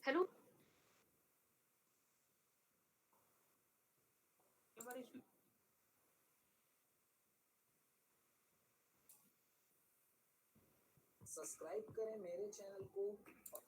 Hello. Subscribe करें मेरे channel को।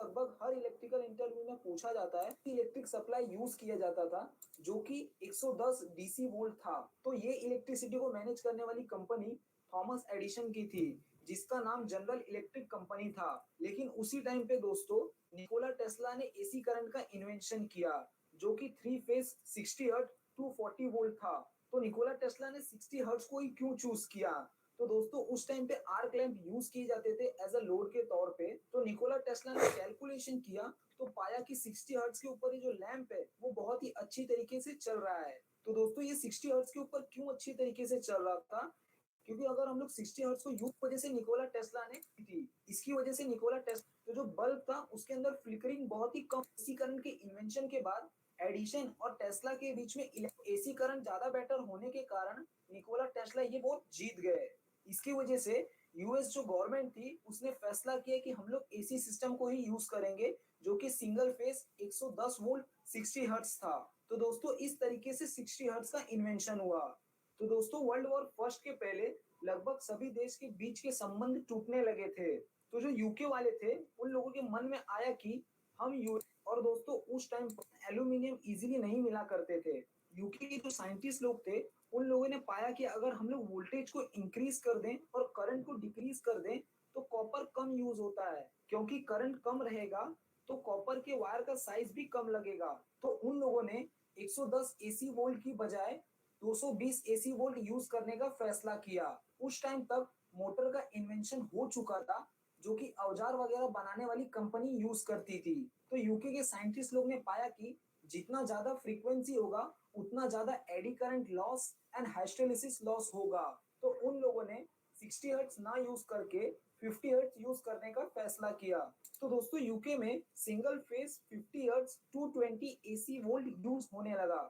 लगभग हर इलेक्ट्रिकल इंटरव्यू में पूछा जाता है कि इलेक्ट्रिक सप्लाई यूज किया जाता था जो कि 110 डीसी वोल्ट था। तो ये इलेक्ट्रिसिटी को मैनेज करने वाली कंपनी थॉमस एडिसन की थी, जिसका नाम जनरल इलेक्ट्रिक कंपनी था। लेकिन उसी टाइम पे दोस्तों निकोला टेस्ला ने एसी करंट का इन्वेंशन किया, जो कि 3 फेज 60 हर्ट्ज 240 वोल्ट था। तो निकोला टेस्ला ने 60 हर्ट्ज को ही क्यों चूज किया? तो दोस्तों उस टाइम पे आर्क लैंप यूज किए जाते थे एज अ लोड के तौर पे। तो निकोला टेस्ला ने कैलकुलेशन किया तो पाया कि 60 हर्ट्ज के ऊपर ये जो लैंप है वो बहुत ही अच्छी तरीके से चल रहा है। तो दोस्तों ये 60 हर्ट्ज के ऊपर क्यों अच्छी तरीके से चल रहा था? क्योंकि अगर हम लोग 60 हर्ट्ज को यूज वजह से निकोला टेस्ला ने थी, इसकी वजह से निकोला टेस्ला तो जो बल्ब था उसके अंदर फ्लिकरिंग बहुत ही कम। एसी करंट के इन्वेंशन के बाद एडिशन और टेस्ला के बीच में एसी करंट ज्यादा बेटर होने के कारण निकोला टेस्ला ये बहुत जीत गए। इसकी वजह से यूएस जो गवर्नमेंट थी उसने फैसला किया कि हम लोग एसी सिस्टम को ही यूज करेंगे, जो कि सिंगल फेज 110 वोल्ट 60 हर्ट्ज था। तो दोस्तों इस तरीके से 60 हर्ट्ज का इन्वेंशन हुआ। तो दोस्तों वर्ल्ड वॉर फर्स्ट के पहले लगभग सभी देश के बीच के संबंध टूटने लगे थे। तो जो यूके वाले थे उन लोगों के मन में आया कि हम यू और दोस्तों उस टाइम एल्यूमिनियम इजीली नहीं मिला करते थे। यूके के जो साइंटिस्ट लोग थे उन लोगों ने पाया कि अगर हम लोग वोल्टेज को इंक्रीज कर दें और करंट को डिक्रीज कर दें तो कॉपर कम यूज होता है, क्योंकि करंट कम रहेगा तो कॉपर के वायर का साइज भी कम लगेगा। तो उन लोगों ने 110 एसी वोल्ट की बजाय 220 एसी वोल्ट यूज करने का फैसला किया। उस टाइम तक मोटर का इन्वेंशन हो चुका था, जो कि औजार वगैरह बनाने वाली कंपनी यूज करती थी। तो यूके के साइंटिस्ट लोग ने पाया कि जितना ज्यादा फ्रीक्वेंसी होगा उतना ज्यादा eddy current loss and hysteresis loss होगा। तो उन लोगों ने 60 हर्ट्ज ना यूज करके 50 हर्ट्ज यूज करने का फैसला किया। तो दोस्तों यूके में single phase 50 hertz 220 AC volt use होने लगा।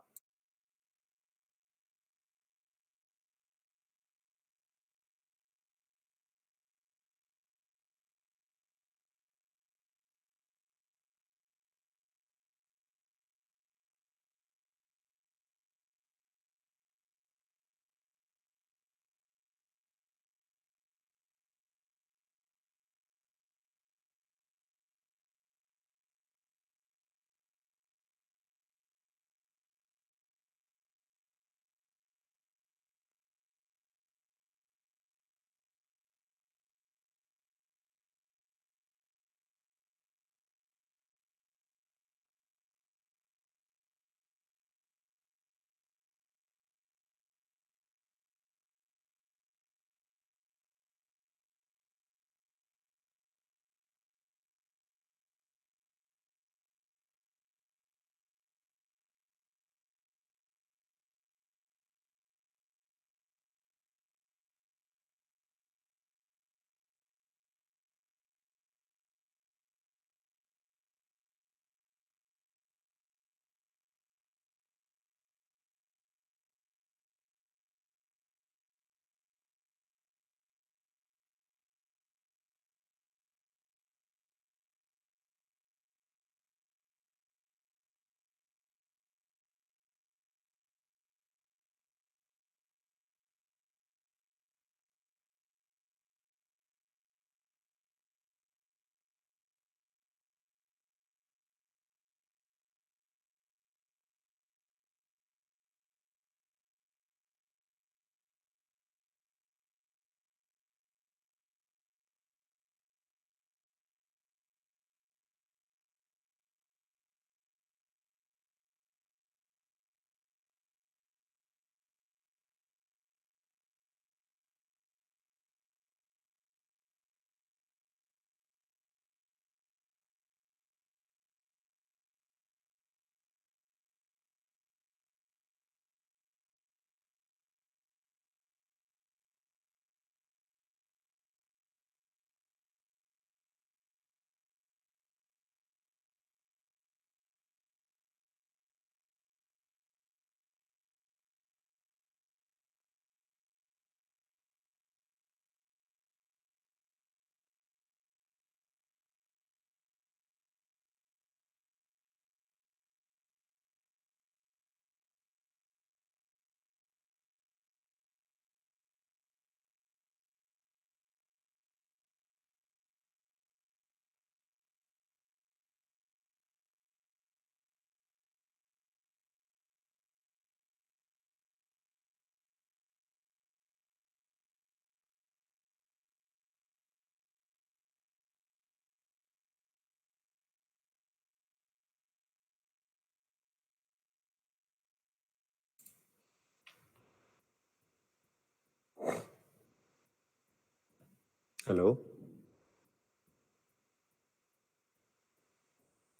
हेलो।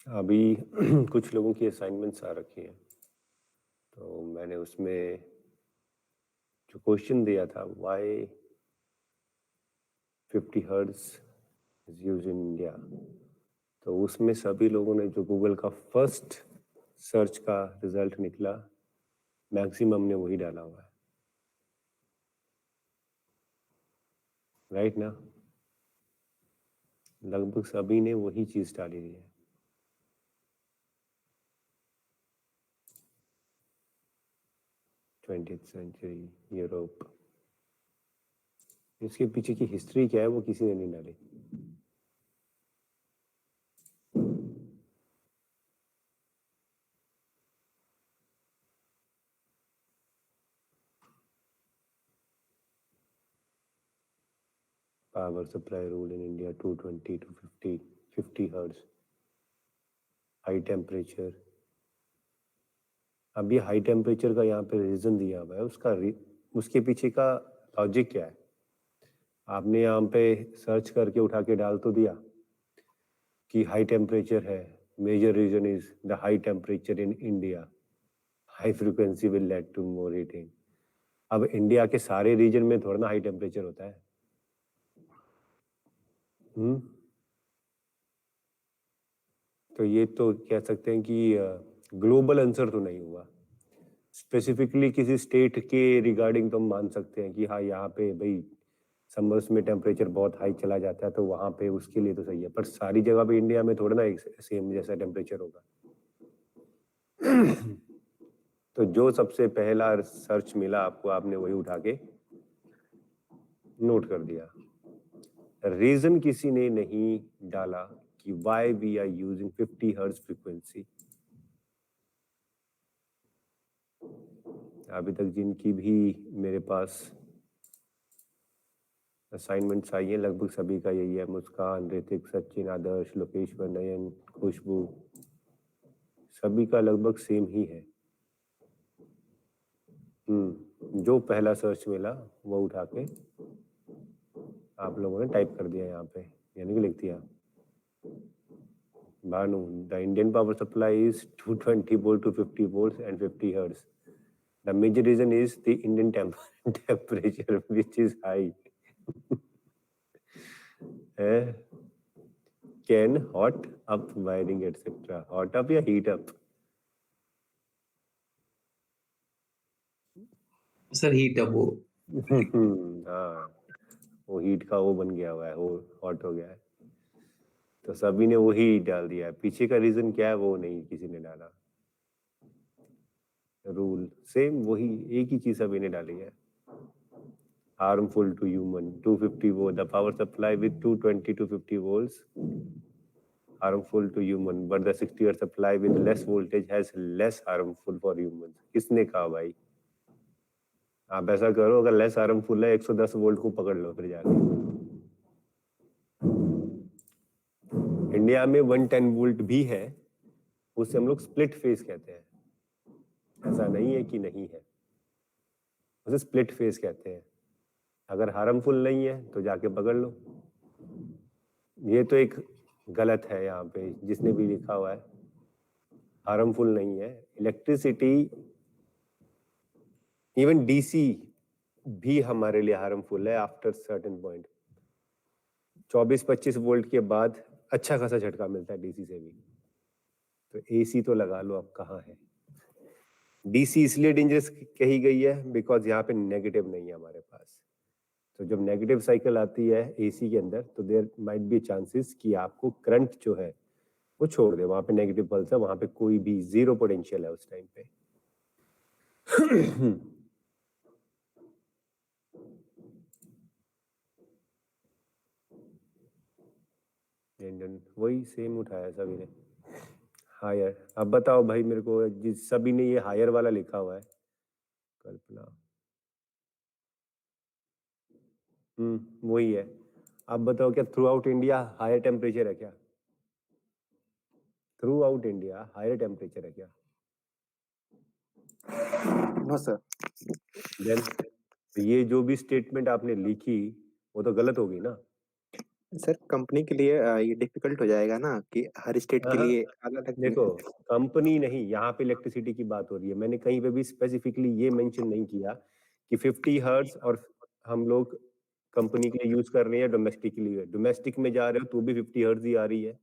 अभी कुछ लोगों की असाइनमेंट्स आ रखी हैं, तो मैंने उसमें जो क्वेश्चन दिया था, why 50 hertz is use in India, तो उसमें सभी लोगों ने जो गूगल का फर्स्ट सर्च का रिजल्ट निकला, मैक्सिमम ने वही डाला हुआ है, राइट ना? लगभग सभी ने वही चीज डाली हुई है। ट्वेंटी सेंचुरी यूरोप, इसके पीछे की हिस्ट्री क्या है वो किसी ने नहीं डाली। Power supply rule in India 220 to 50 hertz, high temperature. अब ये हाई टेम्परेचर का यहाँ पे रीजन दिया हुआ है, उसके पीछे का लॉजिक क्या है? आपने यहाँ पे सर्च करके उठा के डाल तो दिया कि हाई टेम्परेचर है, major reason is the high temperature in India, high frequency will lead to more heating. अब इंडिया के सारे रीजन में थोड़ा ना हाई टेम्परेचर होता है। तो ये तो कह सकते हैं कि ग्लोबल आंसर तो नहीं हुआ, स्पेसिफिकली किसी स्टेट के रिगार्डिंग तो हम मान सकते हैं कि हाँ यहाँ पे भाई समर्स में टेम्परेचर बहुत हाई चला जाता है, तो वहाँ पे उसके लिए तो सही है, पर सारी जगह पे इंडिया में थोड़ा ना एक सेम जैसा टेम्परेचर होगा। तो जो सबसे पहला सर्च मिला आपको, आपने वही उठा के नोट कर दिया। रीजन किसी ने नहीं डाला कि why we are using 50 hertz frequency. अभी तक जिनकी भी मेरे पास असाइनमेंट्स आई है, लगभग सभी का यही है। मुस्कान, ऋतिक, सचिन, आदर्श, लोकेश्वर, नयन, खुशबू, सभी का लगभग सेम ही है। जो पहला सर्च मिला वो उठा के आप लोगों ने टाइप कर दिया यहाँ पे, यानी कि लिख दिया। Bhanu, the Indian power supply is 220 volt to 50 volts and 50 hertz. The major reason is the Indian temperature which is high. Can hot up wiring etc. Hot up या heat up? सर हीट अब वो हाँ, वो heat का वो बन गया हुआ है, वो हॉट हो गया है, तो सभी ने वही डाल दिया है। पीछे का रीजन क्या है वो नहीं किसी ने डाला। रूल सेम वही, एक ही चीज सभी ने डाली है। Harmful to human 250 volt, the power supply with 220 to 50 volts harmful to human, but the 60 watt supply with less voltage has less harmful for humans. किसने कहा भाई? आप ऐसा करो, अगर लेस हार्मफुल है 110 वोल्ट को पकड़ लो फिर जाके। इंडिया में 110 वोल्ट भी है, उसे हम लोग स्प्लिट फेज कहते हैं। ऐसा नहीं है कि नहीं है, उसे स्प्लिट फेज कहते हैं। अगर हार्मफुल नहीं है तो जाके पकड़ लो। ये तो एक गलत है यहाँ पे, जिसने भी लिखा हुआ है हार्मफुल नहीं है। इलेक्ट्रिसिटी, इवन डीसी भी हमारे लिए हार्मफुल है आफ्टर सर्टेन पॉइंट। 24-25 वोल्ट के बाद अच्छा खासा झटका मिलता है डीसी से भी। तो एसी तो लगा लो, अब कहाँ है। डीसी इसलिए डेंजरस कही गई है बिकॉज यहाँ पे नेगेटिव नहीं है हमारे पास। तो जब नेगेटिव साइकिल आती है एसी के अंदर, तो देयर माइट बी चांसेस कि आपको करंट जो है वो छोड़ दे। वहां पे नेगेटिव पल्स है, वहां पे कोई भी जीरो पोटेंशियल है उस टाइम पे। वही सेम उठाया सभी ने, हायर। अब बताओ भाई मेरे को, जिस सभी ने ये हायर वाला लिखा हुआ है, कल्पना, वही है। अब बताओ क्या throughout India higher temperature है क्या? Throughout India higher temperature है क्या? No sir. देन ये जो भी स्टेटमेंट आपने लिखी वो तो गलत होगी ना। सर कंपनी के लिए ये डिफिकल्ट हो जाएगा ना कि हर स्टेट के हाँ, लिए अलग देखो अलग। कंपनी नहीं, यहाँ पे इलेक्ट्रिसिटी की बात हो रही है। मैंने कहीं पे भी स्पेसिफिकली ये मेंशन नहीं किया कि 50 हर्ट्ज और हम लोग कंपनी के लिए यूज कर रहे हैं, डोमेस्टिक के लिए। डोमेस्टिक में जा रहे हो तो भी 50 हर्ट्ज ही आ रही है,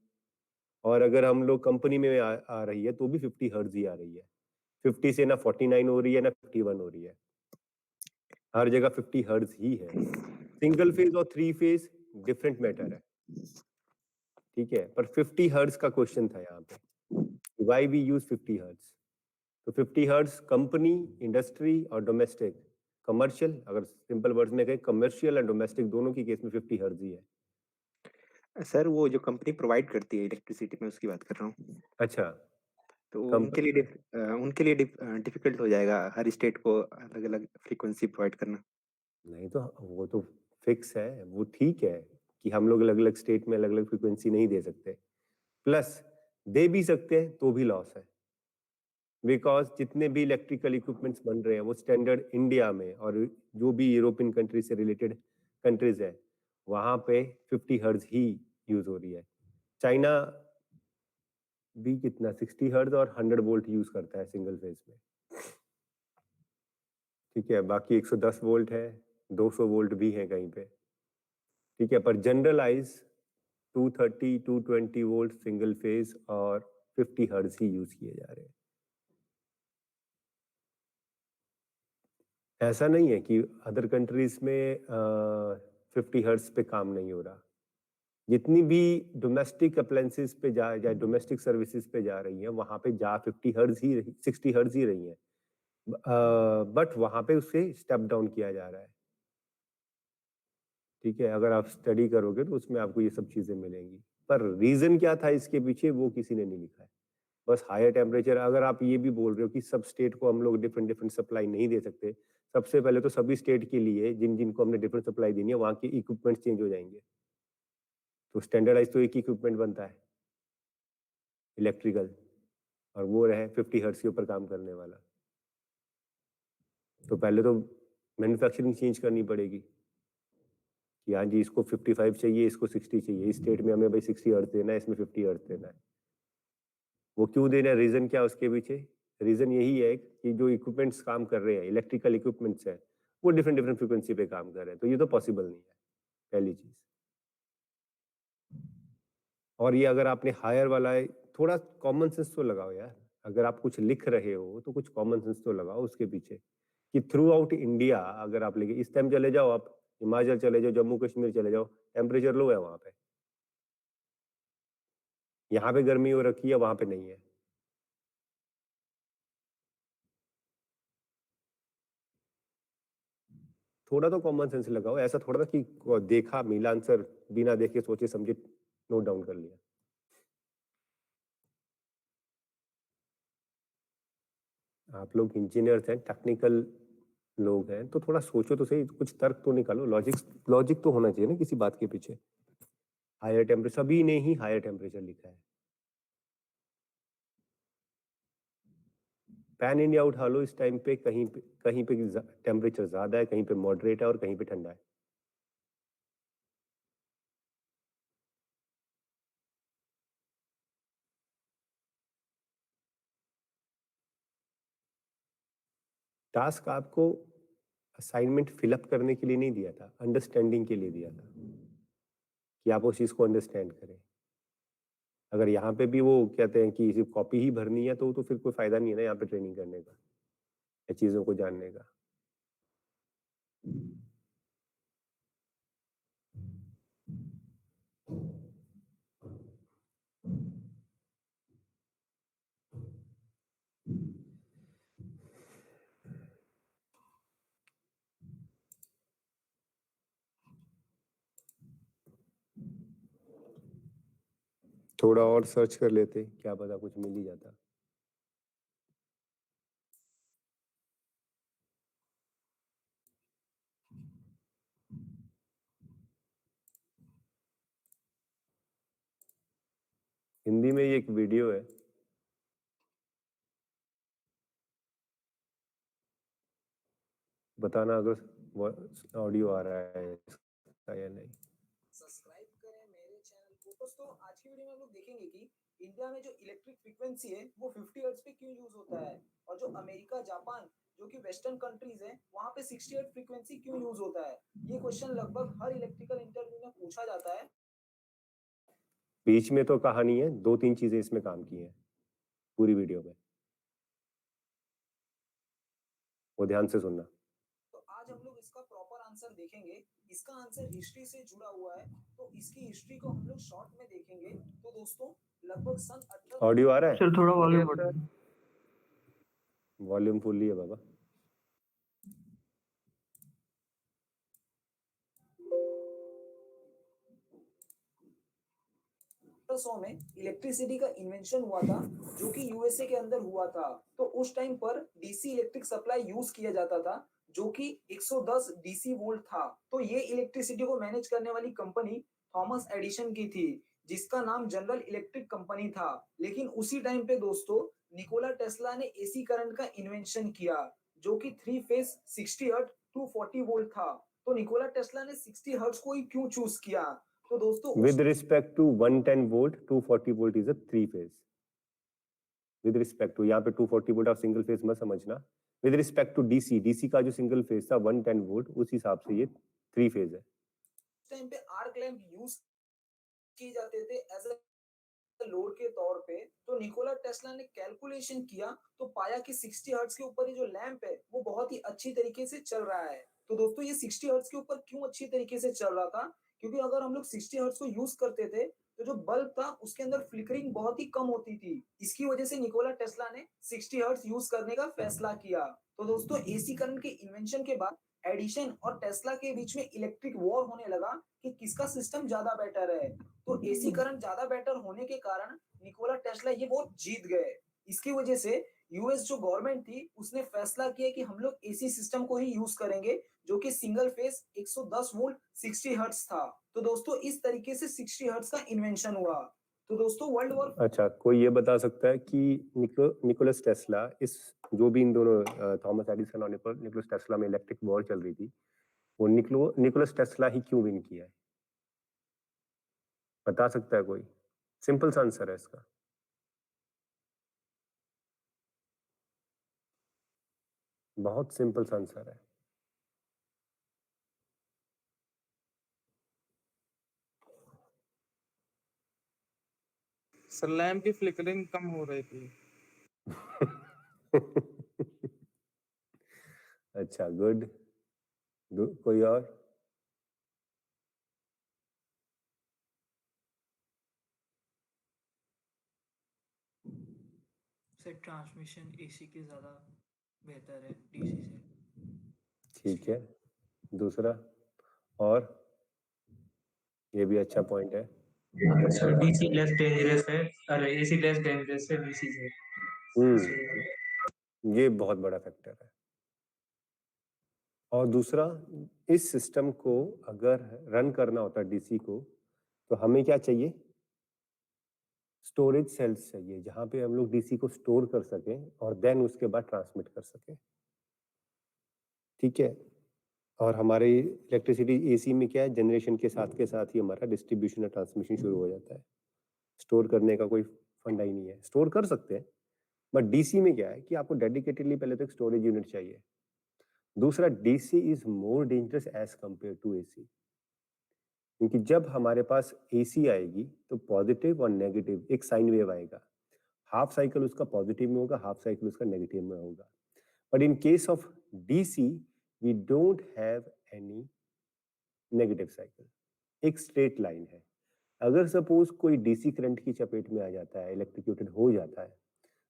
और अगर हम लोग कंपनी में आ रही है तो भी 50 हर्ट्ज ही आ रही है। 50 से ना 49 हो रही है ना 51 हो रही है, हर जगह 50 हर्ट्ज ही है। सिंगल फेज और थ्री फेज डिफरेंट मैटर है, ठीक है। पर 50 हर्ट्ज का क्वेश्चन था यहाँ पे, व्हाई वी यूज 50 हर्ट्ज। तो 50 हर्ट्ज कंपनी, इंडस्ट्री और डोमेस्टिक, कमर्शियल, अगर सिंपल वर्ड्स में कहें कमर्शियल एंड डोमेस्टिक दोनों की केस में 50 हर्ट्ज ही है। सर वो जो कंपनी प्रोवाइड करती है इलेक्ट्रिसिटी में उसकी बात कर रहा हूँ। अच्छा, तो कंप उनके लिए डिफिकल्ट हो जाएगा हर स्टेट को अलग अलग फ्रीक्वेंसी प्रोवाइड करना। नहीं तो वो तो फिक्स है, वो ठीक है कि हम लोग अलग अलग स्टेट में अलग अलग फ्रिक्वेंसी नहीं दे सकते, प्लस दे भी सकते हैं तो भी लॉस है। बिकॉज जितने भी इलेक्ट्रिकल इक्विपमेंट्स बन रहे हैं वो स्टैंडर्ड इंडिया में और जो भी यूरोपियन कंट्री से रिलेटेड कंट्रीज है वहां पे 50 हर्ट्ज ही यूज हो रही है। चाइना भी कितना 60 हर्ट्ज और 100 वोल्ट यूज करता है सिंगल फेज में, ठीक है। बाकी 110 वोल्ट है, 200 वोल्ट भी है कहीं पे, ठीक है। पर जनरलाइज 230 220 वोल्ट सिंगल फेज और 50 हर्ट्ज ही यूज किए जा रहे हैं। ऐसा नहीं है कि अदर कंट्रीज में 50 हर्ट्ज पे काम नहीं हो रहा। जितनी भी डोमेस्टिक अप्लायंसेस पे जा या डोमेस्टिक सर्विसेज पे जा रही हैं वहां पे जा 50 हर्ट्ज ही 60 हर्ट्ज ही रही हैं, बट वहां पे उसे स्टेप डाउन किया जा रहा है, ठीक है। अगर आप स्टडी करोगे तो उसमें आपको ये सब चीजें मिलेंगी। पर रीजन क्या था इसके पीछे वो किसी ने नहीं लिखा है। बस हायर टेम्परेचर, अगर आप ये भी बोल रहे हो कि सब स्टेट को हम लोग डिफरेंट डिफरेंट सप्लाई नहीं दे सकते, सबसे पहले तो सभी स्टेट के लिए जिन जिनको हमने डिफरेंट सप्लाई देनी है वहां के इक्विपमेंट चेंज हो जाएंगे। तो स्टैंडर्डाइज तो एक ही इक्विपमेंट बनता है इलेक्ट्रिकल, और वो रहे 50 हर्ट्ज के ऊपर काम करने वाला। तो पहले तो मैन्युफैक्चरिंग चेंज करनी पड़ेगी कि हाँ जी इसको 55 चाहिए, इसको 60 चाहिए, इस स्टेट में हमें भाई 60 हर्ट्ज देना है, इसमें 50 हर्ट्ज देना है। वो क्यों देना है, रीजन क्या उसके पीछे? रीजन यही है कि जो इक्विपमेंट्स काम कर रहे हैं, इलेक्ट्रिकल इक्विपमेंट्स है, वो डिफरेंट डिफरेंट फ्रिक्वेंसी पे काम कर रहे हैं, तो ये तो पॉसिबल नहीं है, पहली चीज। और ये अगर आपने हायर वाला है, थोड़ा कॉमन सेंस तो लगाओ यार। अगर आप कुछ लिख रहे हो तो कुछ कॉमन सेंस तो लगाओ उसके पीछे कि थ्रू आउट इंडिया अगर आप लेके इस टाइम चले जाओ, आप हिमाचल चले जाओ, जम्मू कश्मीर चले जाओ, टेम्परेचर लो है वहां पे। यहाँ पे गर्मी हो रखी है, वहां पे नहीं है। थोड़ा तो कॉमन सेंस लगाओ, ऐसा थोड़ा ना कि देखा मिला आंसर, बिना देखे सोचे समझे नोट डाउन कर लिया। आप लोग इंजीनियर्स हैं, टेक्निकल लोग हैं, तो थोड़ा सोचो तो सही, कुछ तर्क तो निकालो, लॉजिक लॉजिक तो होना चाहिए ना किसी बात के पीछे। हायर टेम्परेचर, सभी ने ही हायर टेम्परेचर लिखा है। पैन इंडिया उठा लो, इस टाइम पे कहीं पे टेम्परेचर ज्यादा है, कहीं पे मॉडरेट है और कहीं पे ठंडा है। टास्क आपको असाइनमेंट फिलअप करने के लिए नहीं दिया था, अंडरस्टैंडिंग के लिए दिया था कि आप उस चीज को अंडरस्टैंड करें। अगर यहाँ पे भी वो कहते हैं कि सिर्फ कॉपी ही भरनी है तो फिर कोई फायदा नहीं है ना यहाँ पे ट्रेनिंग करने का या चीजों को जानने का। थोड़ा और सर्च कर लेते, क्या पता कुछ मिल ही जाता। हिंदी में ये एक वीडियो है, बताना अगर ऑडियो आ रहा है इसका या नहीं। सब्सक्राइब करें दोस्तों आज की वीडियो में हम लोग देखेंगे कि इंडिया में जो इलेक्ट्रिक फ्रीक्वेंसी है वो 50 हर्ट्ज पे क्यों यूज होता है, और जो अमेरिका, जापान जो कि वेस्टर्न कंट्रीज है वहां पे 60 हर्ट्ज फ्रीक्वेंसी क्यों यूज होता है। ये क्वेश्चन लगभग हर इलेक्ट्रिकल इंटरव्यू में पूछा जाता है। बीच में तो कहानी है, 2-3 चीजें इसमें काम की हैं पूरी वीडियो में, वो ध्यान से सुनना। तो आज हम लोग इसका प्रॉपर आंसर देखेंगे। इसका आंसर हिस्ट्री से जुड़ा हुआ है, तो इसकी हिस्ट्री को हम लोग शॉर्ट में देखेंगे। तो दोस्तों लगभग सन 18 ऑडियो आ रहा है? सर थोड़ा वॉल्यूम Yes, बढ़ा sir. दीजिए। वॉल्यूम फुल ही है बाबा। सौ में इलेक्ट्रिसिटी का इन्वेंशन हुआ था, जो कि यूएसए के अंदर हुआ था। तो उस टाइम पर डीसी इलेक्ट्रिक सप्लाई यूज किया जाता था, जो कि 110 डीसी वोल्ट था। तो ये इलेक्ट्रिसिटी को मैनेज करने वाली कंपनी थॉमस एडिसन की थी, जिसका नाम जनरल इलेक्ट्रिक कंपनी था। लेकिन उसी टाइम पे दोस्तों निकोला टेस्ला ने एसी करंट का इन्वेंशन किया, जो कि 3 फेज 60 हर्ट्ज 240 वोल्ट था। तो निकोला टेस्ला ने 60 हर्ट्ज को ही क्यों चूज किया? तो दोस्तों With respect to 110 volt, 240 volt is a 3 phase. With respect to, यहाँ पे 240 वोल्ट आप सिंगल फेज मत समझना। With respect to DC, DC का जो सिंगल फेज था 110 वोल्ट, उस हिसाब से ये 3 फेज है। टाइम पे आर्क लैंप यूज किए जाते थे एज अ लोड के तौर पे। तो निकोला टेस्ला ने कैलकुलेशन किया तो पाया कि 60 हर्ट्ज के ऊपर ये जो लैंप है वो बहुत ही अच्छी तरीके से चल रहा है। तो दोस्तों ये 60 हर्ट्ज के ऊपर क्यों अच्छी तरीके से चल रहा था? क्योंकि अगर हम लोग 60 हर्ट्ज को यूज करते थे तो जो बल्ब था उसके अंदर फ्लिकरिंग बहुत ही कम होती थी। इसकी वजह से निकोला टेस्ला ने 60 हर्ट्ज यूज करने का फैसला किया। तो दोस्तों एसी करंट के इन्वेंशन के बाद एडिशन और टेस्ला के बीच में इलेक्ट्रिक वॉर होने लगा कि किसका सिस्टम ज्यादा बेटर है। तो एसी करंट ज्यादा बेटर होने के कारण निकोला टेस्ला ये वोट जीत गए। इसकी वजह से यूएस जो गवर्नमेंट थी उसने फैसला किया कि हम लोग एसी सिस्टम को ही यूज करेंगे, जो कि सिंगल फेज 110 वोल्ट 60 हर्ट्ज था। तो दोस्तों इस तरीके से 60 हर्ट्ज का इन्वेंशन हुआ। तो दोस्तों वर्ल्ड वॉर अच्छा, कोई ये बता सकता है कि निकोलस टेस्ला, इस जो भी इन दोनों थॉमस एडिसन और निकोलस टेस्ला में इलेक्ट्रिक वॉर चल रही थी, वो निकोलस टेस्ला ही क्यों विन किया है? बता सकता है कोई? सिंपल सा आंसर है इसका। बहुत सिंपल सा आंसर है। सर लैम्प की फ्लिकरिंग कम हो रही थी। अच्छा, गुड। कोई और? सर ट्रांसमिशन एसी के ज़्यादा बेहतर है डीसी से। ठीक है, दूसरा और ये भी अच्छा पॉइंट है। सर डीसी लेस डेंजरस है, अरे एसी लेस डेंजरस है डीसी से। ये बहुत बड़ा फैक्टर है। और दूसरा, इस सिस्टम को अगर रन करना होता है डीसी को, तो हमें क्या चाहिए? स्टोरेज सेल्स चाहिए, जहां पे हम लोग डीसी को स्टोर कर सकें और देन उसके बाद ट्रांसमिट कर सकें। ठीक है। और हमारी इलेक्ट्रिसिटी एसी में क्या है, जनरेशन के साथ ही हमारा डिस्ट्रीब्यूशन और ट्रांसमिशन शुरू हो जाता है। स्टोर करने का कोई फंडा ही नहीं है। स्टोर कर सकते हैं, बट डीसी में क्या है कि आपको डेडिकेटेडली पहले तो एक स्टोरेज यूनिट चाहिए। दूसरा, DC is more dangerous as compare to AC, क्योंकि जब हमारे पास एसी आएगी तो पॉजिटिव और नेगेटिव एक साइन वेव आएगा। हाफ साइकिल उसका पॉजिटिव में होगा, हाफ साइकिल उसका नेगेटिव में होगा। But in case of DC we don't have any negative cycle, एक स्ट्रेट लाइन है। अगर सपोज कोई डीसी करंट की चपेट में आ जाता है, इलेक्ट्रिक्यूटेड हो जाता है,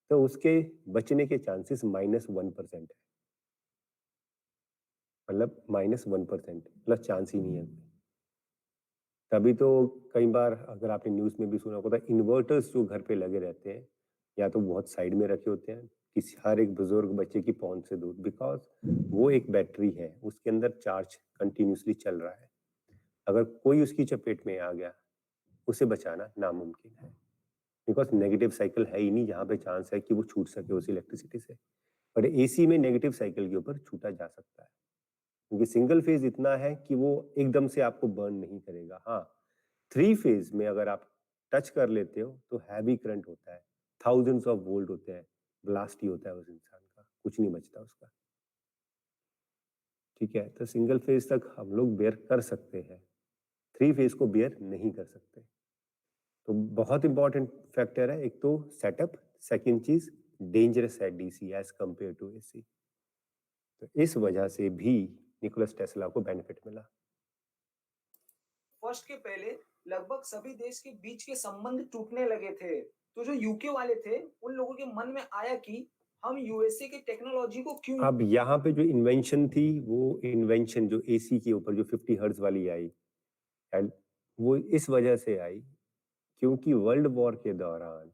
तो उसके बचने के चांसेस -1% है। मतलब -1%, मतलब चांस ही नहीं है। तभी तो कई बार अगर आपने न्यूज में भी सुना होगा, इन्वर्टर्स जो घर पे लगे रहते हैं या तो बहुत साइड में रखे होते हैं, किसी हर एक बुजुर्ग बच्चे की पहुंच से दूर, बिकॉज वो एक बैटरी है, उसके अंदर चार्ज कंटिन्यूसली चल रहा है। अगर कोई उसकी चपेट में आ गया, उसे बचाना नामुमकिन है, बिकॉज नेगेटिव साइकिल है ही नहीं जहाँ पे चांस है कि वो छूट सके उस इलेक्ट्रिसिटी से। बट एसी में नेगेटिव साइकिल के ऊपर छूटा जा सकता है, क्योंकि सिंगल फेज इतना है कि वो एकदम से आपको बर्न नहीं करेगा। हाँ, 3 फेज में अगर आप टच कर लेते हो तो हैवी करंट होता है, थाउजेंड्स ऑफ वोल्ट होते हैं, ब्लास्ट ही होता है उस इंसान का, कुछ नहीं बचता उसका। ठीक है, तो सिंगल फेज तक हम लोग बेयर कर सकते हैं, 3 फेज को बेयर नहीं कर सकते। तो बहुत इंपॉर्टेंट फैक्टर है, एक तो सेटअप, सेकंड चीज डेंजरस है DC as compare to AC. तो इस वजह से भी निकोलस टेस्ला को बेनिफिट मिला। फर्स्ट के पहले लगभग सभी देश के बीच के संबंध टूटने लगे थे। तो जो यूके वाले थे उन लोगों के मन में आया कि हम यूएसए के टेक्नोलॉजी को क्यों अब यहाँ पे जो इन्वेंशन थी, वो इन्वेंशन जो एसी के ऊपर जो 50 हर्ट्ज वाली आई, and वो इस वजह से आई क्योंकि वर्ल्ड वॉर के दौरान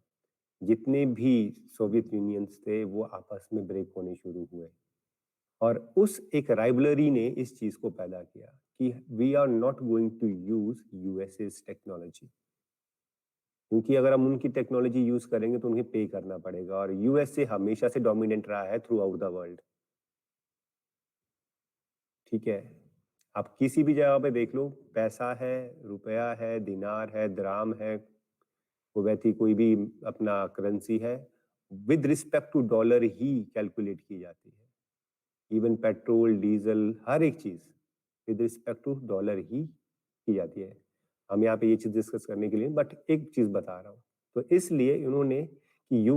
जितने भी सोवियत यूनियंस थे वो आपस में ब्रेक होने शुरू हुए, और उस एक राइवलरी ने इस चीज को पैदा किया कि we are not going to use USS technology, क्योंकि अगर हम उनकी टेक्नोलॉजी यूज करेंगे तो उन्हें पे करना पड़ेगा, और यूएसए हमेशा से डोमिनेंट रहा है थ्रू आउट द वर्ल्ड। ठीक है, आप किसी भी जगह पे देख लो, पैसा है, रुपया है, दिनार है, द्राम है, कुवैती कोई भी अपना करेंसी है, विद रिस्पेक्ट टू डॉलर ही कैलकुलेट की जाती है। इवन पेट्रोल, डीजल, हर एक चीज विद रिस्पेक्ट टू डॉलर ही की जाती है। हम यहाँ पे ये चीज डिस्कस करने के लिए, बट एक चीज बता रहा हूँ। तो इसलिए इन्होंने कि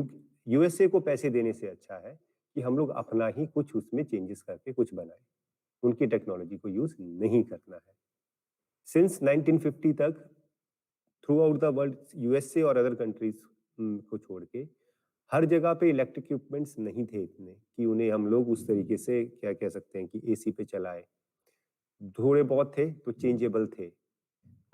यूएसए को पैसे देने से अच्छा है कि हम लोग अपना ही कुछ उसमें चेंजेस करके कुछ बनाए, उनकी टेक्नोलॉजी को यूज नहीं करना है। सिंस 1950 तक through out the world, USA और अदर कंट्रीज को छोड़ के हर जगह पे इलेक्ट्रिक इक्विपमेंट्स नहीं थे इतने कि उन्हें हम लोग उस तरीके से क्या कह सकते हैं कि एसी पे चलाए। थोड़े बहुत थे तो चेंजेबल थे,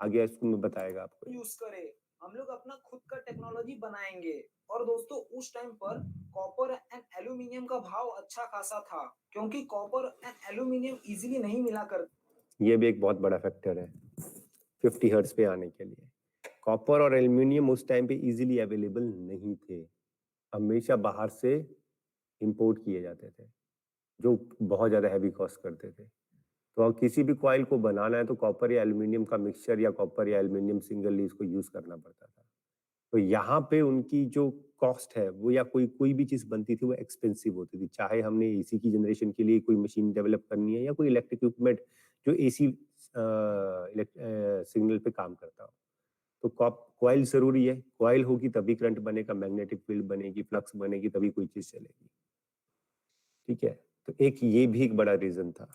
आगे इसको मैं बताएगा आपको। यूज करें, हम लोग अपना खुद का टेक्नोलॉजी बनाएंगे। और दोस्तों उस टाइम पर कॉपर एंड एल्यूमिनियम का भाव अच्छा खासा था, क्योंकि कॉपर एंड एल्यूमिनियम इजीली नहीं मिला कर। ये भी एक बहुत बड़ा फैक्टर है 50 हर्ट्ज पे आने के लिए। कॉपर और एल्यूमिनियम उस टाइम पे इजीली अवेलेबल नहीं थे, हमेशा बाहर से इंपोर्ट किए जाते थे, जो बहुत ज़्यादा हैवी कॉस्ट करते थे। तो अब किसी भी कॉइल को बनाना है तो कॉपर या एल्यूमिनियम का मिक्सचर या कॉपर या एल्यूमिनियम सिंगल लीज को यूज करना पड़ता था। तो यहाँ पे उनकी जो कॉस्ट है वो, या कोई कोई भी चीज बनती थी वो एक्सपेंसिव होती थी, चाहे हमने एसी की जनरेशन के लिए कोई मशीन डेवलप करनी है या कोई इलेक्ट्रिक इक्विपमेंट जो एसी सिग्नल पे काम करता हो। तो कॉइल जरूरी है, कॉइल होगी तभी करंट बनेगा, मैग्नेटिक फील्ड बनेगी, फ्लक्स बनेगी, तभी कोई चीज चलेगी। ठीक है, तो एक ये भी एक बड़ा रीजन था।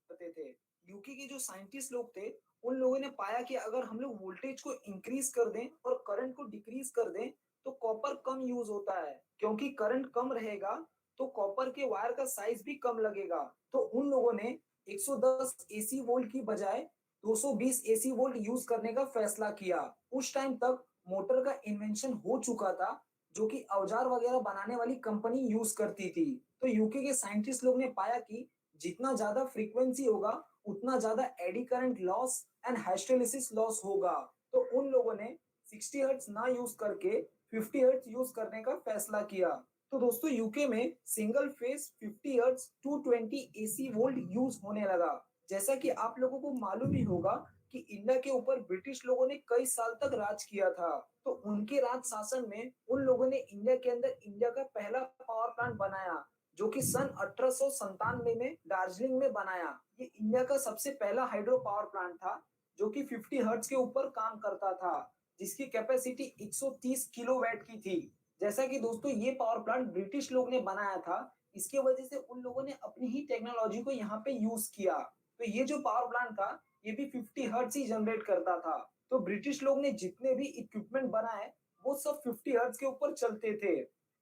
करते थे। यूके के जो साइंटिस्ट लोग थे उन लोगों ने पाया कि अगर हम लोग वोल्टेज को इंक्रीज कर दें और करंट को डिक्रीज कर दें तो कॉपर कम यूज होता है, क्योंकि करंट कम रहेगा तो कॉपर के वायर का साइज भी कम लगेगा। तो उन लोगों ने 110 एसी वोल्ट की बजाय 220 एसी वोल्ट यूज करने का फैसला किया। उस टाइम तक मोटर का इन्वेंशन हो चुका था, जो कि औजार वगैरह बनाने वाली कंपनी यूज करती थी। तो यूके के साइंटिस्ट लोग ने पाया कि जितना ज्यादा फ्रीक्वेंसी होगा उतना ज्यादा eddy current loss and hysteresis loss होगा। तो उन लोगों ने 60 हर्ट्ज ना यूज करके 50 हर्ट्ज यूज करने का फैसला किया। तो दोस्तों यूके में single phase 50 hertz 220 AC volt use होने लगा। जैसा कि आप लोगों को मालूम ही होगा कि इंडिया के ऊपर ब्रिटिश लोगों ने कई साल तक राज किया था। तो उनके राज शासन में उन लोगों ने इंडिया के अंदर इंडिया का पहला पावर प्लांट बनाया, जो कि सन 1897 में दार्जिलिंग में बनाया। ये इंडिया का सबसे पहला हाइड्रो पावर प्लांट था, जो कि 50 हर्ट्ज के ऊपर काम करता था, जिसकी कैपेसिटी 130 किलोवाट की थी। जैसा कि दोस्तों ये पावर प्लांट ब्रिटिश लोग ने बनाया था, इसके वजह से उन लोगों ने अपनी ही टेक्नोलॉजी को यहाँ पे यूज किया। तो ये जो पावर प्लांट था ये भी 50 हर्ट्ज ही जनरेट करता था। तो ब्रिटिश लोग ने जितने भी इक्विपमेंट बनाए वो सब 50 हर्ट्ज के ऊपर चलते थे।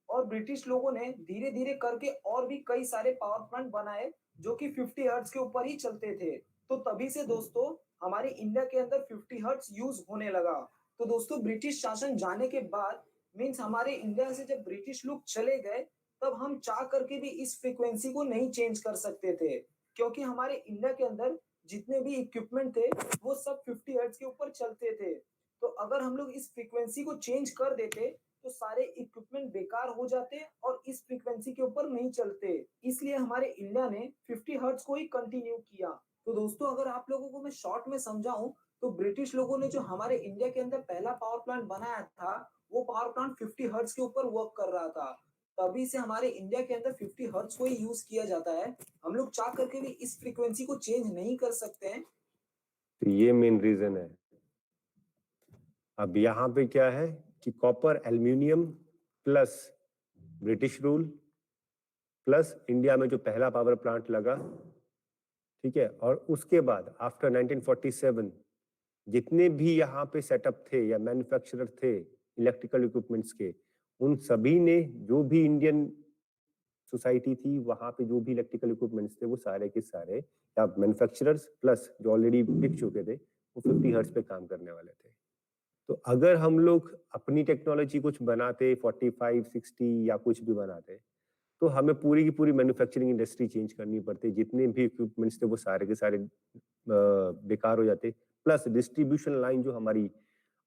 और ब्रिटिश लोगों ने धीरे धीरे करके और भी कई सारे पावर प्लांट बनाए जो कि 50 हर्ट्ज के ऊपर ही चलते थे। तो तभी से दोस्तों हमारे इंडिया के अंदर 50 हर्ट्ज यूज होने लगा। तो दोस्तों ब्रिटिश शासन जाने के बाद मीन्स हमारे इंडिया से जब ब्रिटिश लोग चले गए, तब हम चाह करके भी इस फ्रीक्वेंसी को नहीं चेंज कर सकते थे, क्योंकि हमारे इंडिया के अंदर जितने भी इक्विपमेंट थे वो सब 50 हर्ट्ज के ऊपर चलते थे। तो अगर हम लोग इस फ्रीक्वेंसी को चेंज कर देते तो सारे इक्विपमेंट बेकार हो जाते और इस फ्रीक्वेंसी के ऊपर नहीं चलते। इसलिए हमारे इंडिया ने 50 हर्ट्ज को ही कंटिन्यू किया। तो दोस्तों अगर आप लोगों को मैं शॉर्ट में समझाऊं तो ब्रिटिश लोगों ने जो हमारे इंडिया के अंदर पहला पावर प्लांट बनाया था, वो पावर प्लांट 50 हर्ट्ज के ऊपर वर्क कर रहा था। तभी से हमारे इंडिया के अंदर 50 हर्ट्ज को ही यूज किया जाता है। हम लोग चाह करके भी इस फ्रीक्वेंसी को चेंज नहीं कर सकते हैं। तो ये मेन रीजन है। अब यहाँ पे क्या है कि copper aluminium plus British rule plus India में जो पहला पावर प्लांट लगा, ठीक है, और उसके बाद आफ्टर 1947 जितने भी यहाँ पे सेटअप थे या मैन्युफैक्चरर थे इलेक्ट्रिकल इक्विपमेंट्स के, उन सभी ने जो भी इंडियन सोसाइटी थी वहां पे जो भी इलेक्ट्रिकल इक्विपमेंट्स थे वो सारे के सारे या मैन्युफैक्चरर्स प्लस जो ऑलरेडी बिक चुके थे वो 50 हर्ट्ज पे काम करने वाले थे। तो अगर हम लोग अपनी टेक्नोलॉजी कुछ बनाते 45 60 या कुछ भी बनाते तो हमें पूरी की पूरी मैन्युफैक्चरिंग इंडस्ट्री चेंज करनी पड़ती, जितने भी इक्विपमेंट्स थे वो सारे के सारे बेकार हो जाते, प्लस डिस्ट्रीब्यूशन लाइन जो हमारी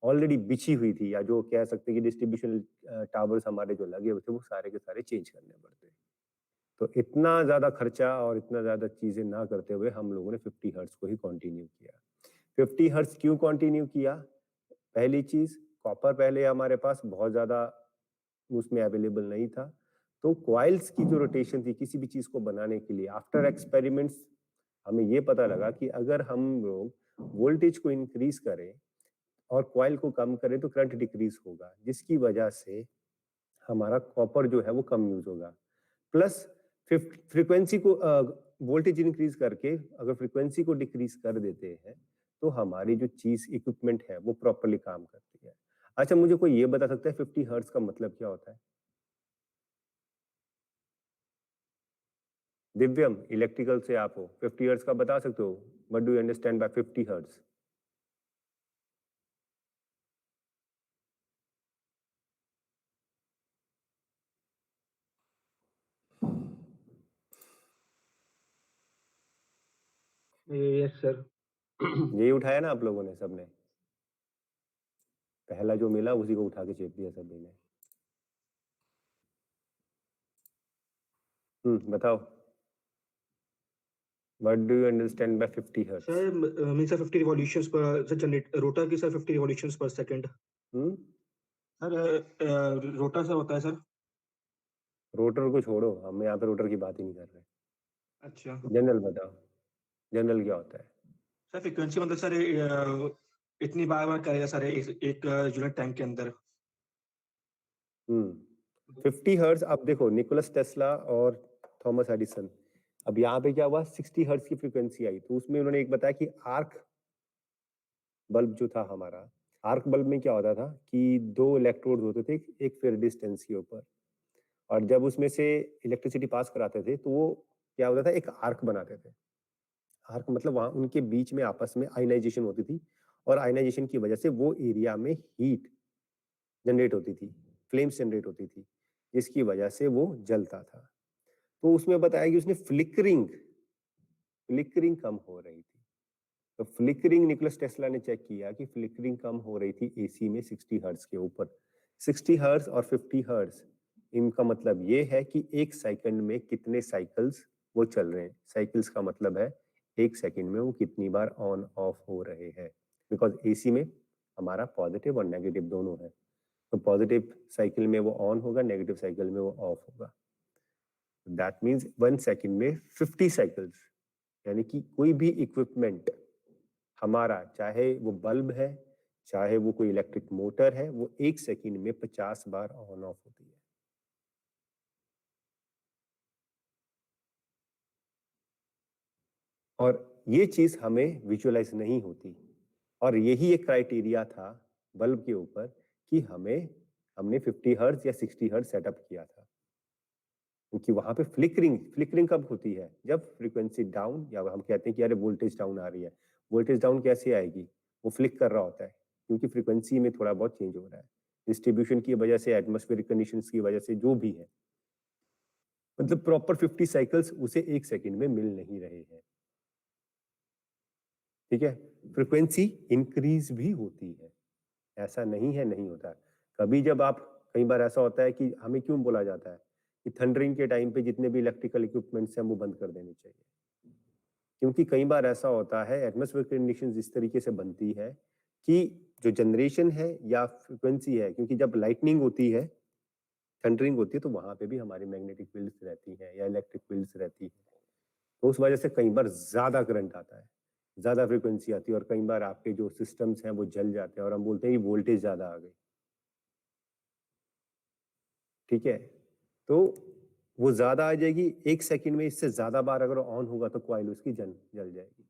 ऑलरेडी बिछी हुई थी या जो कह सकते हैं कि डिस्ट्रीब्यूशन टावर्स हमारे जो लगे हुए थे वो सारे के सारे चेंज करने पड़ते। तो इतना ज्यादा खर्चा और इतना ज्यादा चीजें ना करते हुए हम लोगों ने 50 हर्ट्ज को ही कंटिन्यू किया। 50 हर्ट्ज क्यों कंटिन्यू किया? पहली चीज, कॉपर पहले हमारे पास बहुत ज्यादा उसमें अवेलेबल नहीं था, तो कॉइल्स की जो रोटेशन थी किसी भी चीज को बनाने के लिए, आफ्टर एक्सपेरिमेंट्स हमें ये पता लगा कि अगर हम लोग वोल्टेज को इंक्रीज करें और कॉइल को कम करें तो करंट डिक्रीज होगा, जिसकी वजह से हमारा कॉपर जो है वो कम यूज होगा। प्लस फ्रीक्वेंसी को वोल्टेज इंक्रीज करके अगर फ्रीक्वेंसी को डिक्रीज कर देते हैं तो हमारी जो चीज इक्विपमेंट है वो प्रॉपरली काम करती है। अच्छा, मुझे कोई ये बता सकता है 50 हर्ट्ज का मतलब क्या होता है? दिव्यम, इलेक्ट्रिकल से आप हो, 50 हर्ट्ज का बता सकते हो? What do you understand by 50 hertz? Yes sir. यही उठाया ना आप लोगों ने सबने? पहला जो मिला उसी को उठा के चेप दिया सभी ने। बताओ, what do you understand by 50 hertz? Sir mean sir 50 revolutions पर सर जनरेट रोटर की सर 50 रिवॉल्यूशंस पर सेकंड। हम्म सर रोटर सर होता है सर। रोटर को छोड़ो, हम यहाँ पे रोटर की बात ही नहीं कर रहे। अच्छा जनरल बताओ, जनरल क्या होता है? सर फ्रीक्वेंसी मतलब सर इतनी बार करेगा सर एक यूनिट टाइम के अंदर। 50 हर्ट्ज। अब देखो निकोलस टेस्ला और थॉमस एडिसन, अब यहाँ पे क्या हुआ, 60 हर्ट्ज की फ्रीक्वेंसी आई तो उसमें उन्होंने एक बताया कि आर्क बल्ब जो था हमारा, आर्क बल्ब में क्या होता था कि दो इलेक्ट्रोड होते थे एक फिर डिस्टेंस के ऊपर, और जब उसमें से इलेक्ट्रिसिटी पास कराते थे तो वो क्या होता था, एक आर्क बनाते थे। आर्क मतलब वहां उनके बीच में आपस में आयनाइजेशन होती थी और आयनाइजेशन की वजह से वो एरिया में हीट जनरेट होती थी, फ्लेम्स जनरेट होती थी, जिसकी वजह से वो जलता था। तो उसमें बताया कि उसने फ्लिकरिंग फ्लिकरिंग कम हो रही थी। तो फ्लिकरिंग निकोलस टेस्ला ने चेक किया कि फ्लिकरिंग कम हो रही थी एसी में 60 हर्ट्ज के ऊपर। 60 हर्ट्ज और 50 हर्ट्ज, इनका मतलब ये है कि एक सेकंड में कितने साइकिल्स वो चल रहे हैं। साइकिल्स का मतलब है एक सेकंड में वो कितनी बार ऑन ऑफ हो रहे हैं, बिकॉज एसी में हमारा पॉजिटिव और नेगेटिव दोनों है। तो पॉजिटिव साइकिल में वो ऑन होगा, नेगेटिव साइकिल में वो ऑफ होगा। दैट मीन्स 1 सेकंड में 50 साइकिल्स, यानी कि कोई भी इक्विपमेंट हमारा, चाहे वो बल्ब है चाहे वो कोई इलेक्ट्रिक मोटर है, वो 1 सेकंड में 50 बार ऑन ऑफ होती है। और ये चीज हमें विजुअलाइज नहीं होती, और यही एक क्राइटेरिया था बल्ब के ऊपर कि हमने 50 हर्ट्ज या 60 हर्ट्ज सेटअप किया था, क्योंकि वहां पे फ्लिकरिंग कब होती है, जब फ्रीक्वेंसी डाउन, या हम कहते हैं कि अरे वोल्टेज डाउन आ रही है। वोल्टेज डाउन कैसे आएगी? वो फ्लिक कर रहा होता है क्योंकि फ्रीक्वेंसी में थोड़ा बहुत चेंज हो रहा है, डिस्ट्रीब्यूशन की वजह से, एटमॉस्फेरिक कंडीशंस की वजह से, जो भी है। मतलब प्रॉपर 50 साइकिल्स उसे 1 सेकंड में मिल नहीं रहे हैं। ठीक है, फ्रीक्वेंसी इंक्रीज भी होती है, ऐसा नहीं है नहीं होता है। कभी जब आप, कई बार ऐसा होता है कि हमें क्यों बोला जाता है कि थंडरिंग के टाइम पे जितने भी इलेक्ट्रिकल इक्विपमेंट्स हैं वो बंद कर देने चाहिए। क्योंकि कई बार ऐसा होता है एटमॉस्फेरिक कंडीशंस इस तरीके से बनती है कि जो जनरेशन है या फ्रिक्वेंसी है, क्योंकि जब लाइटनिंग होती है, थंडरिंग होती है, तो वहां पे भी हमारी मैग्नेटिक फील्ड्स रहती हैं या इलेक्ट्रिक फील्ड्स रहती है, तो उस वजह से कई बार ज्यादा करंट आता है, ज्यादा फ्रिक्वेंसी आती है, और कई बार आपके जो सिस्टम्स हैं वो जल जाते हैं और हम बोलते हैं वोल्टेज ज्यादा आ गई। ठीक है, तो वो ज्यादा आ जाएगी, 1 सेकंड में इससे ज्यादा बार अगर ऑन होगा तो कॉइल उसकी जल जाएगी।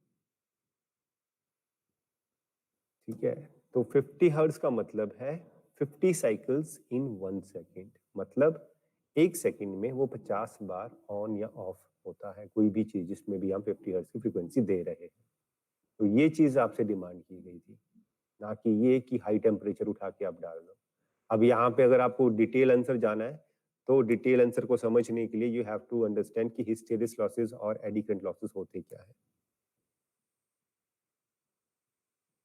ठीक है, तो 50 हर्ट्ज का मतलब है 50 साइकिल्स इन 1 सेकेंड, मतलब 1 सेकंड में वो 50 बार ऑन या ऑफ होता है कोई भी चीज जिसमें भी हम 50 हर्ट्ज की फ्रीक्वेंसी दे रहे हैं। तो ये चीज आपसे डिमांड की गई थी, ना कि ये कि हाई टेम्परेचर उठा के आप डाल दो। अब यहाँ पे अगर आपको डिटेल आंसर जाना है तो डिटेल आंसर को समझने के लिए यू हैव टू अंडरस्टैंड कि हिस्टेरिस लॉसेस और एडी करंट लॉसेस होते क्या है।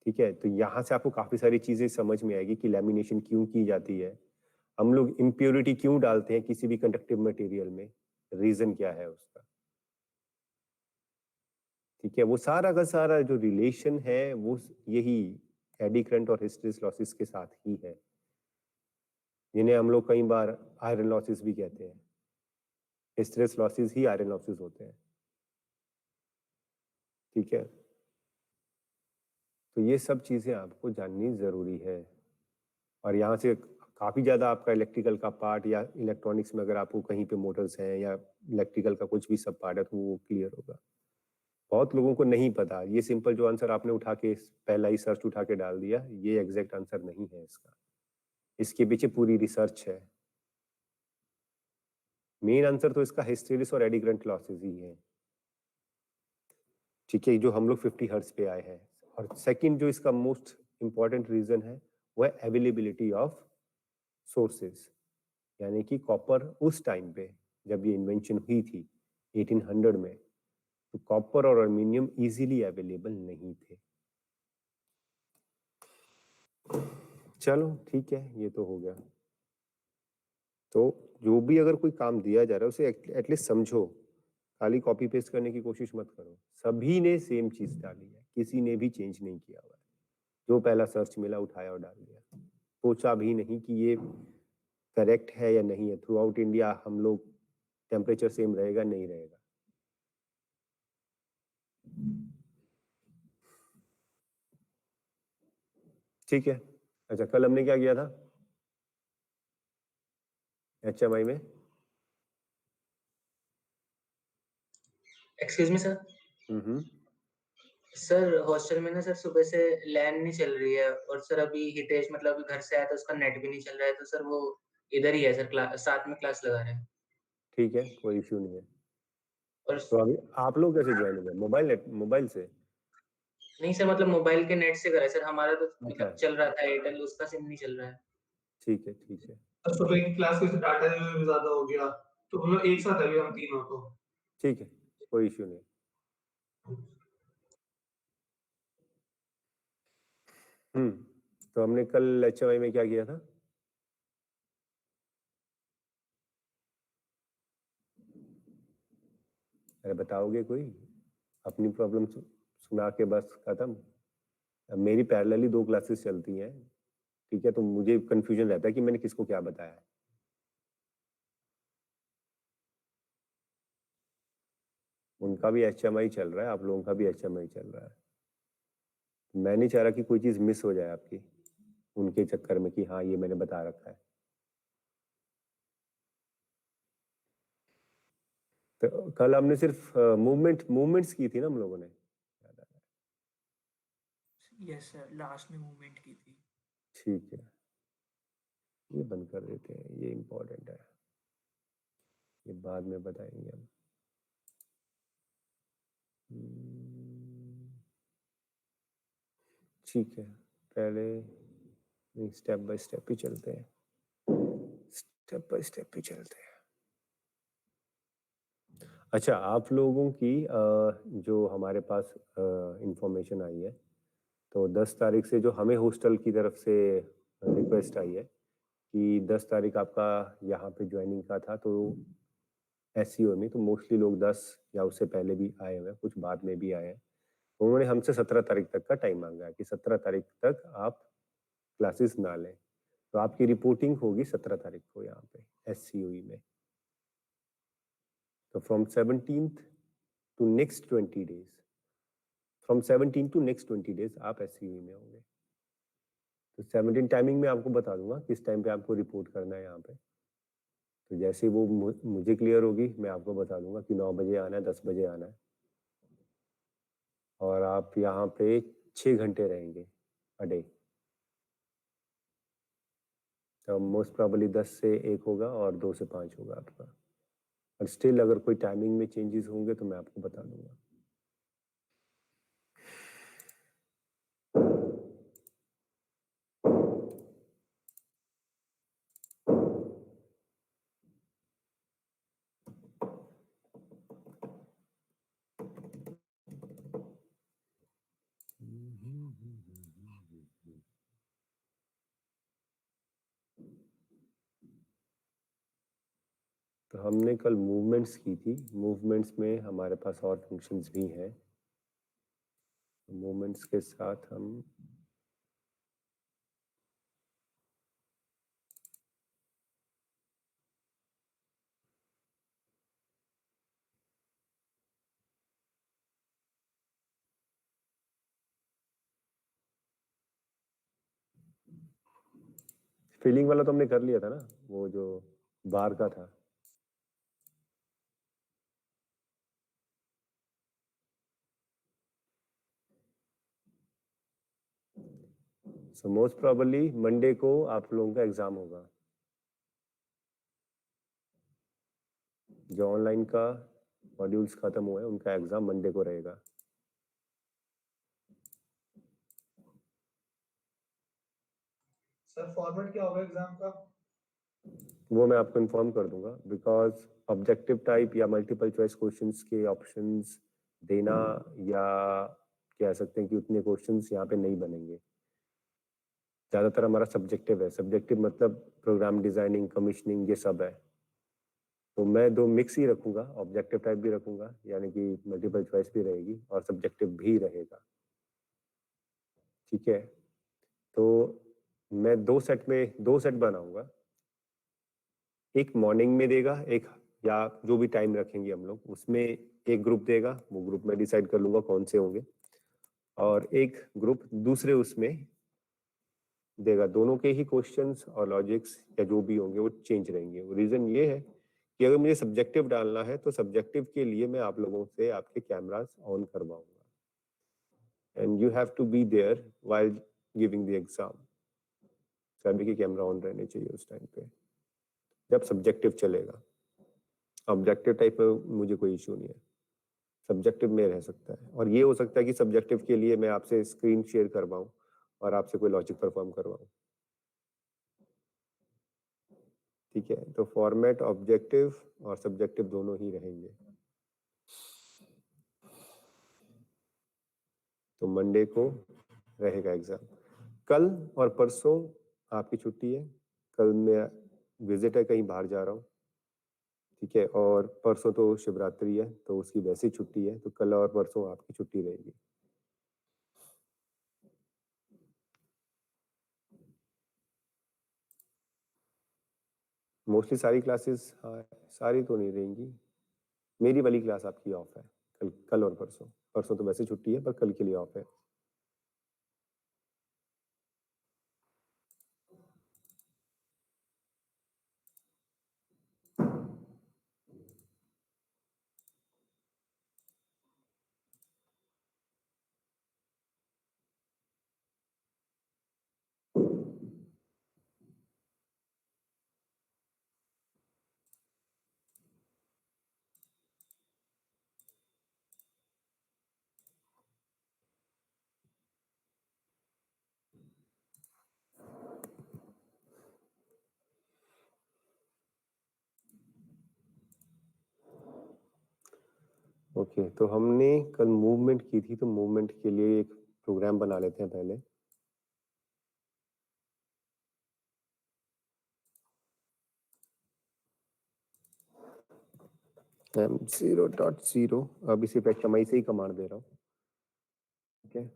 ठीक है, तो यहाँ से आपको काफी सारी चीजें समझ में आएगी कि लैमिनेशन क्यों की जाती है, हम लोग इम्प्योरिटी क्यों डालते हैं किसी भी कंडक्टिव मटेरियल में, रीजन क्या है उसका। ठीक है, वो सारा का सारा जो रिलेशन है वो यही एडी करंट और हिस्टेरिस लॉसेस के साथ ही है, जिन्हें हम लोग कई बार आयरन लॉसेस भी कहते हैं। हिस्टेरिस लॉसेस ही आयरन लॉसेस होते हैं। ठीक है, तो ये सब चीजें आपको जाननी जरूरी है। और यहाँ से काफी ज्यादा आपका इलेक्ट्रिकल का पार्ट या इलेक्ट्रॉनिक्स में अगर आपको कहीं पे मोटर्स हैं या इलेक्ट्रिकल का कुछ भी सब पार्ट है तो वो क्लियर होगा। बहुत लोगों को नहीं पता, ये सिंपल जो आंसर आपने उठा के पहला ही सर्च उठा के डाल दिया, ये एग्जैक्ट आंसर नहीं है इसका, इसके पीछे पूरी रिसर्च है। मेन आंसर तो इसका हिस्टेरिस और एडी करंट लॉसेस ही है। ठीक है, जो हम लोग 50 हर्ट्ज पे आए हैं। और सेकंड जो इसका मोस्ट इंपॉर्टेंट रीजन है वो है अवेलेबिलिटी ऑफ सोर्सेस, यानी कि कॉपर उस टाइम पे जब ये इन्वेंशन हुई थी 1800 में, तो कॉपर और एल्युमिनियम इजीली अवेलेबल नहीं थे। चलो ठीक है, ये तो हो गया। तो जो भी अगर कोई काम दिया जा रहा है उसे एटलीस्ट समझो, खाली कॉपी पेस्ट करने की कोशिश मत करो। सभी ने सेम चीज डाली है, किसी ने भी चेंज नहीं किया हुआ है, जो पहला सर्च मिला उठाया और डाल दिया, सोचा भी नहीं कि ये करेक्ट है या नहीं है। थ्रू आउट इंडिया हम लोग टेम्परेचर सेम रहेगा नहीं रहेगा। ठीक है, अच्छा कल हमने क्या किया था HMI में? Excuse me sir. Hmm, sir hostel में ना सर सुबह से लैन नहीं चल रही है, और सर अभी हितेश मतलब अभी घर से आया तो उसका नेट भी नहीं चल रहा है, तो सर वो इधर ही है सर, साथ में क्लास लगा रहे हैं। ठीक है, कोई इश्यू नहीं है। और तो अभी आप लोग कैसे ज्वाइन हुए? मोबाइल से? नहीं सर, मतलब मोबाइल के नेट से करा है सर, हमारा तो अच्छा, मतलब चल रहा था एयरटेल, उसका सिम नहीं चल रहा है। ठीक है ठीक है सुबह की क्लास में डाटा भी ज्यादा हो गया, तो हम लोग एक साथ अभी हम तीनों तो। ठीक है, कोई इश्यू नहीं। तो हमने कल HMI में क्या किया था? अरे बताओगे कोई? अपनी प्रॉब्लम सुना के बस खत्म। अब मेरी पैरेलली 2 क्लासेस चलती हैं, ठीक है, तो मुझे कंफ्यूजन रहता है कि मैंने किसको क्या बताया है। उनका भी HMI चल रहा है, आप लोगों का भी HMI चल रहा है। मैं नहीं चाह रहा कि कोई चीज मिस हो जाए आपकी उनके चक्कर में कि हाँ ये मैंने बता रखा है। तो कल हमने सिर्फ मूवमेंट्स की थी ना हम लोगों ने। यस सर, लास्ट में मूवमेंट की थी। ठीक है, ये बंद कर देते हैं, ये इम्पोर्टेंट है, ये बाद में बताएंगे हम। ठीक है, पहले स्टेप बाय स्टेप ही चलते हैं, स्टेप बाय स्टेप ही चलते हैं। अच्छा, आप लोगों की जो हमारे पास इंफॉर्मेशन आई है, तो 10 तारीख से जो हमें हॉस्टल की तरफ से रिक्वेस्ट आई है कि 10 तारीख आपका यहाँ पे ज्वाइनिंग का था, तो SEO में, तो मोस्टली लोग 10 या उससे पहले भी आए हुए हैं, कुछ बाद में भी आए हैं। तो उन्होंने हमसे 17 तारीख तक का टाइम मांगा है कि 17 तारीख तक आप क्लासेस ना लें। तो आपकी रिपोर्टिंग होगी 17 तारीख को यहाँ पे SCOE में। तो from 17th to next 20 days, from 17 to next 20 days आप SCOE में होंगे। तो 17 टाइमिंग में आपको बता दूंगा किस टाइम पे आपको रिपोर्ट करना है यहाँ पे। तो जैसे वो मुझे क्लियर होगी मैं आपको बता दूंगा कि 9 बजे आना है, 10 बजे आना है। और आप यहाँ पे 6 घंटे रहेंगे अ डे। तो मोस्ट प्रॉबली 10 से 1 होगा और 2 से 5 होगा आपका। और स्टिल अगर कोई टाइमिंग में चेंजेस होंगे तो मैं आपको बता दूंगा। तो हमने कल मूवमेंट्स की थी। मूवमेंट्स में हमारे पास और फंक्शंस भी हैं। मूवमेंट्स के साथ हम फीलिंग वाला तो हमने कर लिया था ना, वो जो बार का था। सो मोस्ट प्रॉबली मंडे को आप लोगों का एग्जाम होगा। जो ऑनलाइन का मॉड्यूल्स खत्म हुए हैं उनका एग्जाम मंडे को रहेगा। सर फॉर्मेट क्या होगा एग्जाम का? वो मैं आपको इन्फॉर्म कर दूंगा, बिकॉज ऑब्जेक्टिव टाइप या मल्टीपल चॉइस क्वेश्चंस के ऑप्शंस देना या कह सकते हैं कि उतने क्वेश्चंस यहाँ पे नहीं बनेंगे। ज़्यादातर हमारा सब्जेक्टिव है। सब्जेक्टिव मतलब प्रोग्राम डिजाइनिंग, कमीशनिंग, ये सब है। तो मैं 2 मिक्स ही रखूंगा, ऑब्जेक्टिव टाइप भी रखूंगा यानी कि मल्टीपल चॉइस भी रहेगी और सब्जेक्टिव भी रहेगा। ठीक है, तो मैं 2 सेट बनाऊंगा। एक मॉर्निंग में देगा, एक या जो भी टाइम रखेंगे हम लोग उसमें एक ग्रुप देगा, वो ग्रुप में डिसाइड कर लूंगा कौन से होंगे, और एक ग्रुप दूसरे उसमें देगा। दोनों के ही क्वेश्चंस और लॉजिक्स या जो भी होंगे वो चेंज रहेंगे। वो रीजन ये है कि अगर मुझे सब्जेक्टिव डालना है तो सब्जेक्टिव के लिए मैं आप लोगों से आपके कैमरास ऑन करवाऊंगा and you have to be there while giving the exam. सभी के कैमरा ऑन रहने चाहिए उस टाइम पे जब सब्जेक्टिव चलेगा। ऑब्जेक्टिव टाइप में मुझे कोई इशू नहीं है, सब्जेक्टिव में रह सकता है। और ये हो सकता है कि सब्जेक्टिव के लिए मैं आपसे स्क्रीन शेयर करवाऊं और आपसे कोई लॉजिक परफॉर्म करवाऊं। ठीक है, तो फॉर्मेट ऑब्जेक्टिव और सब्जेक्टिव दोनों ही रहेंगे। तो मंडे को रहेगा एग्जाम। कल और परसों आपकी छुट्टी है। कल मैं विजिट है, कहीं बाहर जा रहा हूँ। ठीक है, और परसों तो शिवरात्रि है तो उसकी वैसी छुट्टी है, तो कल और परसों आपकी छुट्टी रहेगी। मोस्टली सारी क्लासेस, हाँ सारी तो नहीं रहेंगी, मेरी वाली क्लास आपकी ऑफ है कल और परसों। परसों तो वैसे छुट्टी है पर कल के लिए ऑफ है। ओके, तो हमने कल मूवमेंट की थी, तो मूवमेंट के लिए एक प्रोग्राम बना लेते हैं पहले। m0.0 अभी सिर्फ HMI से ही कमांड दे रहा हूँ, ठीक है।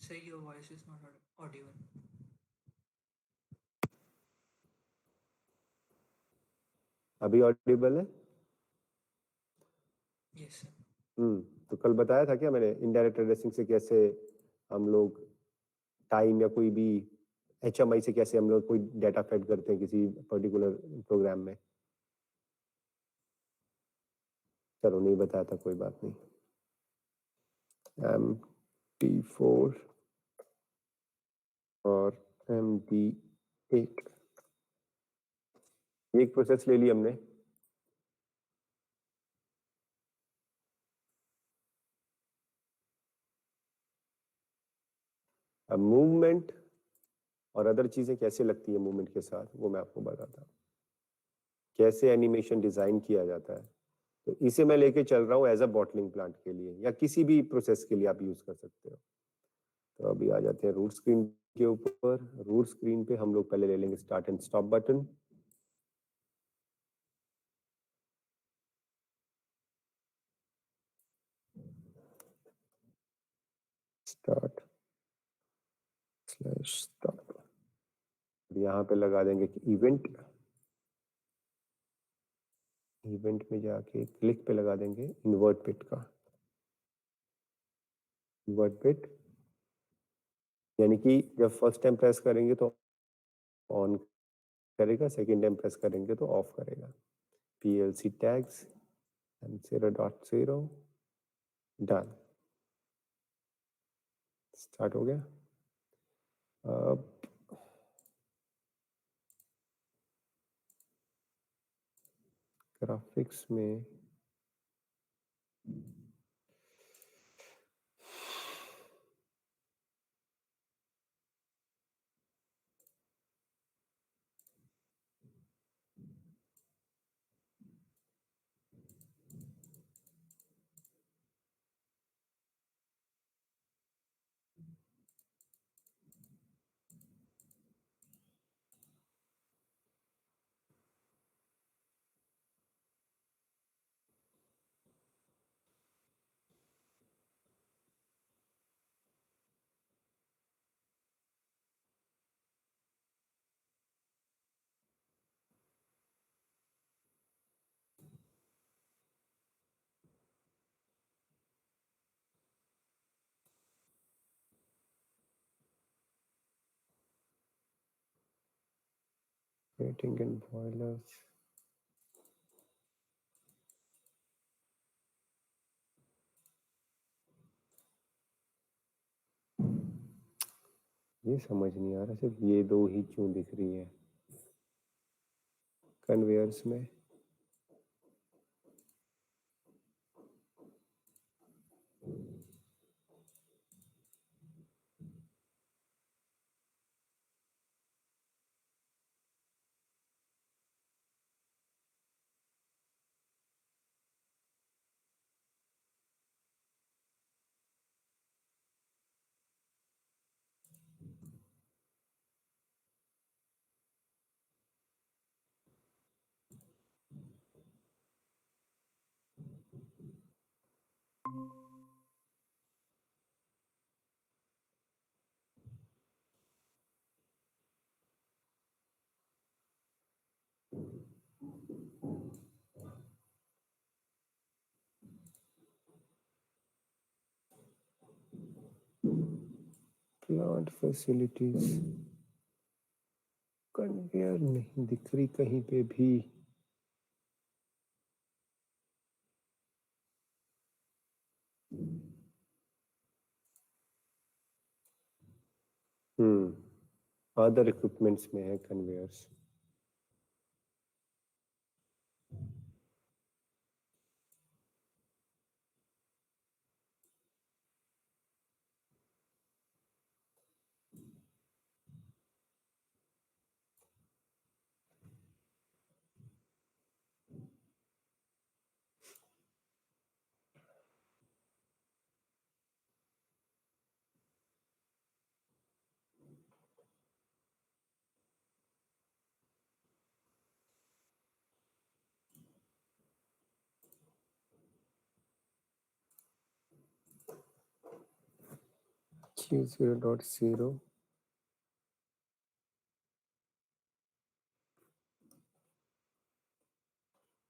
Say your voice is not audible. अभी ऑडिबल है? Yes, sir. तो कल बताया था क्या मैंने इनडायरेक्ट एड्रेसिंग से कैसे हम लोग टाइम या कोई भी HMI से कैसे हम लोग कोई डाटा फेड करते हैं किसी पर्टिकुलर प्रोग्राम में। चलो नहीं बताया था, कोई बात नहीं। MT4 और MT8 एक प्रोसेस ले ली हमने। अब मूवमेंट और अदर चीजें कैसे लगती है मूवमेंट के साथ, वो मैं आपको बताता हूँ। कैसे एनिमेशन डिजाइन किया जाता है, तो इसे मैं लेके चल रहा हूँ एज अ बॉटलिंग प्लांट के लिए या किसी भी प्रोसेस के लिए आप यूज कर सकते हो। तो अभी आ जाते हैं रूट स्क्रीन के ऊपर। रूट स्क्रीन पे हम लोग पहले ले लेंगे start and stop button. Start slash stop, यहाँ पे लगा देंगे इवेंट। इवेंट में जाके क्लिक पे लगा देंगे इन्वर्ट बिट का। इन्वर्ट बिट यानी कि जब फर्स्ट टाइम प्रेस करेंगे तो ऑन करेगा, सेकेंड टाइम प्रेस करेंगे तो ऑफ करेगा। PLC tags M0.0 done. Start हो गया। अब ग्राफिक्स में वेटिंग इन बॉयलर्स, ये समझ नहीं आ रहा सिर्फ ये दो ही क्यों दिख रही है कन्वेयर्स में। प्लांट फैसिलिटीज कन्वेयर नहीं दिख रही कहीं पे भी। अदर इक्विपमेंट्स में है conveyors. Q0.0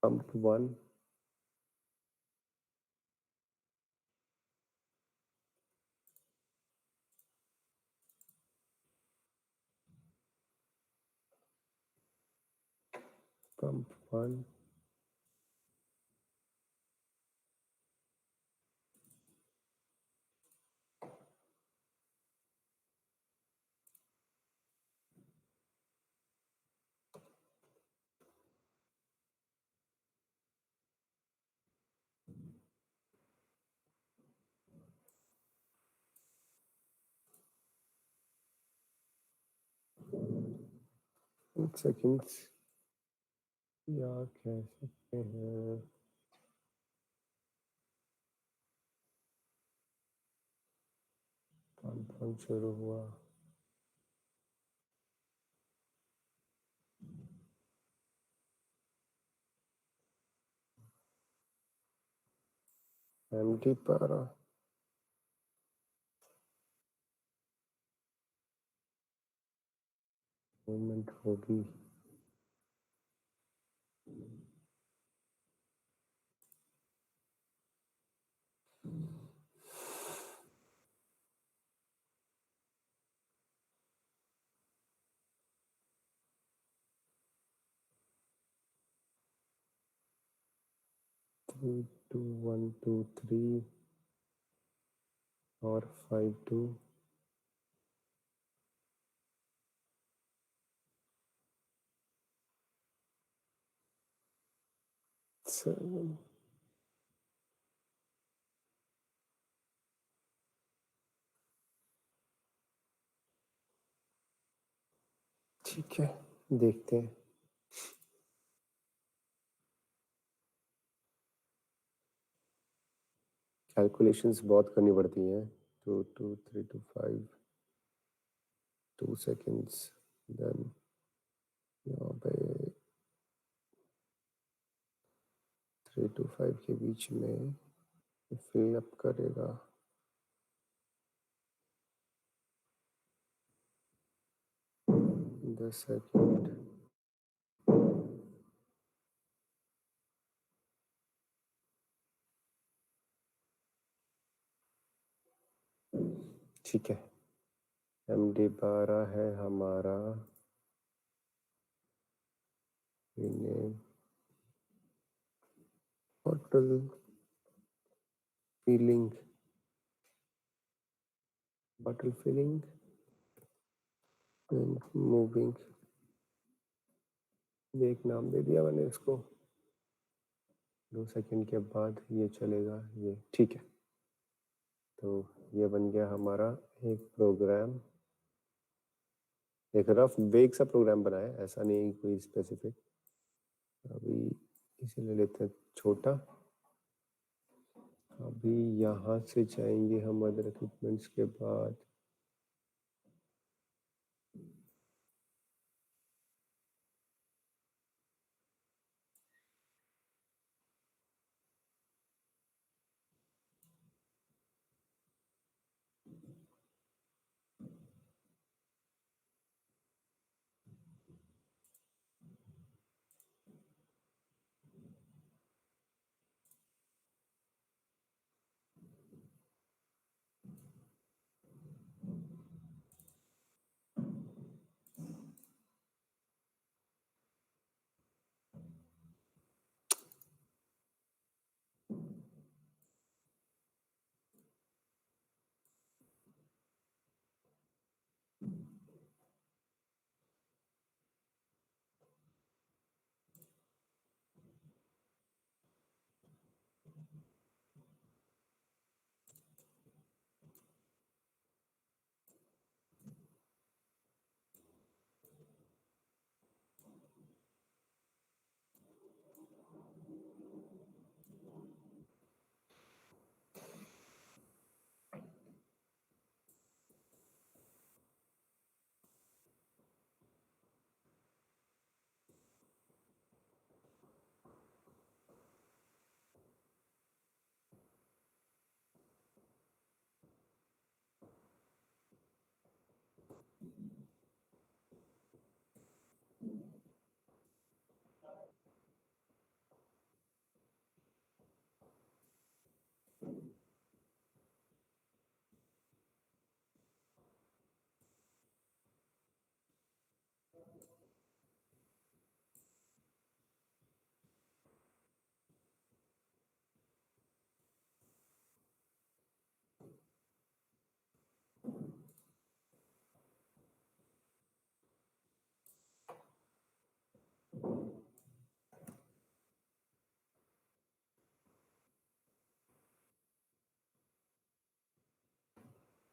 pump 1 pump 1 seconds या कह सकते हैं पंप शुरू हुआ। एमटी पारा मूवमेंट होगी। थ्री टू 1 2 3 और 5 2 7 ठीक है, देखते हैं। कैलकुलेशंस बहुत करनी पड़ती हैं। 2 2 3 2 5 2 सेकेंड्स। देन यहाँ पे 3 to 5 के बीच में फिल अप करेगा। दस सेकेंड। ठीक है, MD 12 है हमारा। बॉटल फिलिंग एंड मूविंग, एक नाम दे दिया मैंने इसको। 2 सेकेंड के बाद ये चलेगा, ये ठीक है। तो ये बन गया हमारा एक प्रोग्राम, एक रफ वेग सा प्रोग्राम बनाया, ऐसा नहीं कोई स्पेसिफिक। अभी इसे ले लेते हैं छोटा। अभी यहाँ से जाएंगे हम अदर इक्विपमेंट्स के बाद।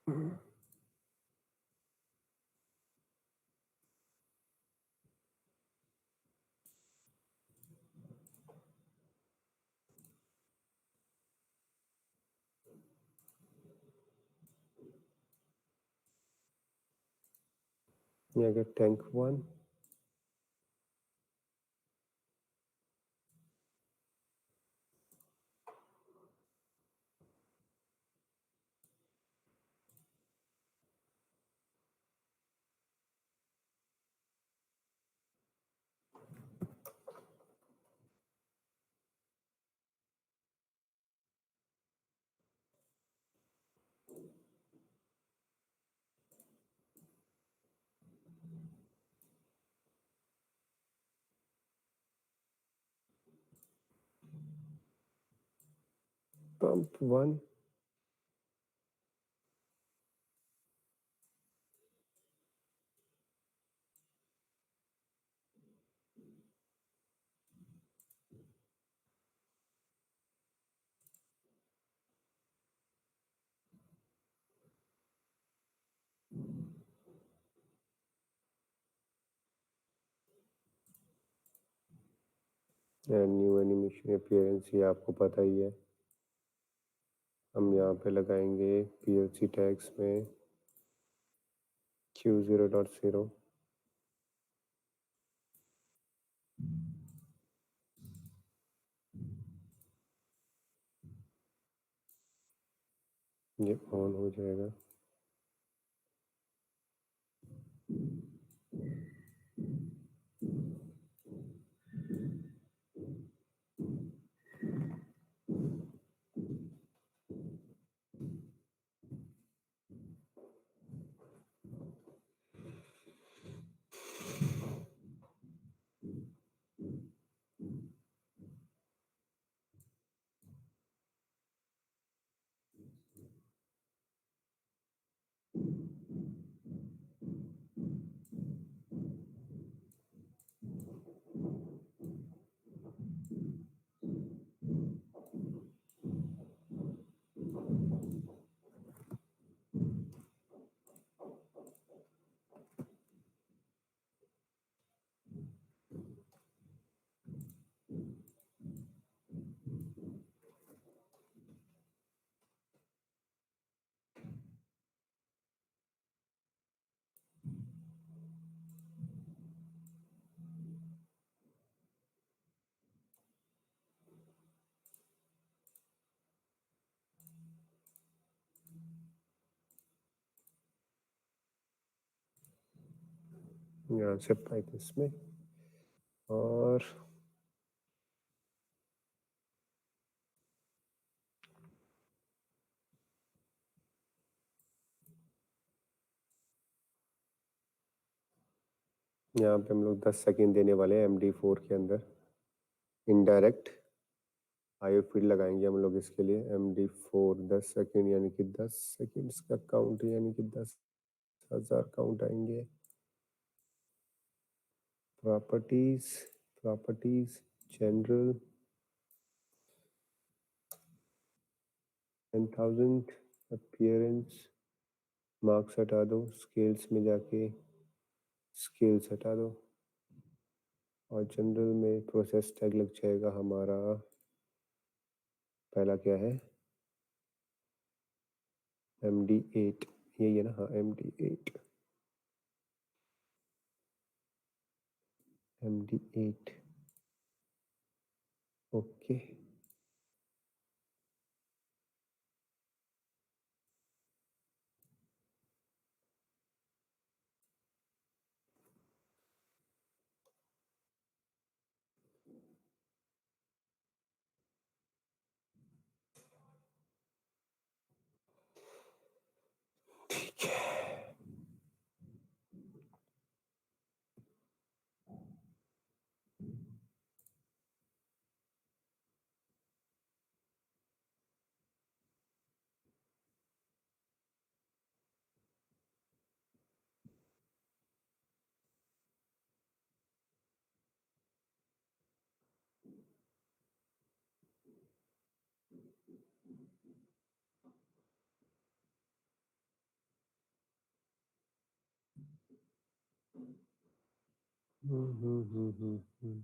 ये अगर tank 1 pump 1 new animation appearance ये आपको पता ही है। हम यहाँ पे लगाएंगे PLC टैग्स में Q0.0 ये ऑन हो जाएगा। यहाँ से पाइप इसमें और यहाँ पे हम लोग 10 सेकेंड देने वाले हैं MD4 के अंदर। इनडायरेक्ट आयो फीड लगाएंगे हम लोग इसके लिए। MD4 10 सेकेंड यानी कि 10 सेकेंड्स का काउंट यानी कि 10,000 काउंट आएंगे। प्रॉपर्टीज जनरल 10,000 अपीयरेंस मार्क्स हटा दो, स्केल्स में जाके स्केल्स हटा दो और जनरल में प्रोसेस टैग लग जाएगा हमारा। पहला क्या है MD8 यही है ना? हाँ MD8 ओके। ठीक है, हम्म।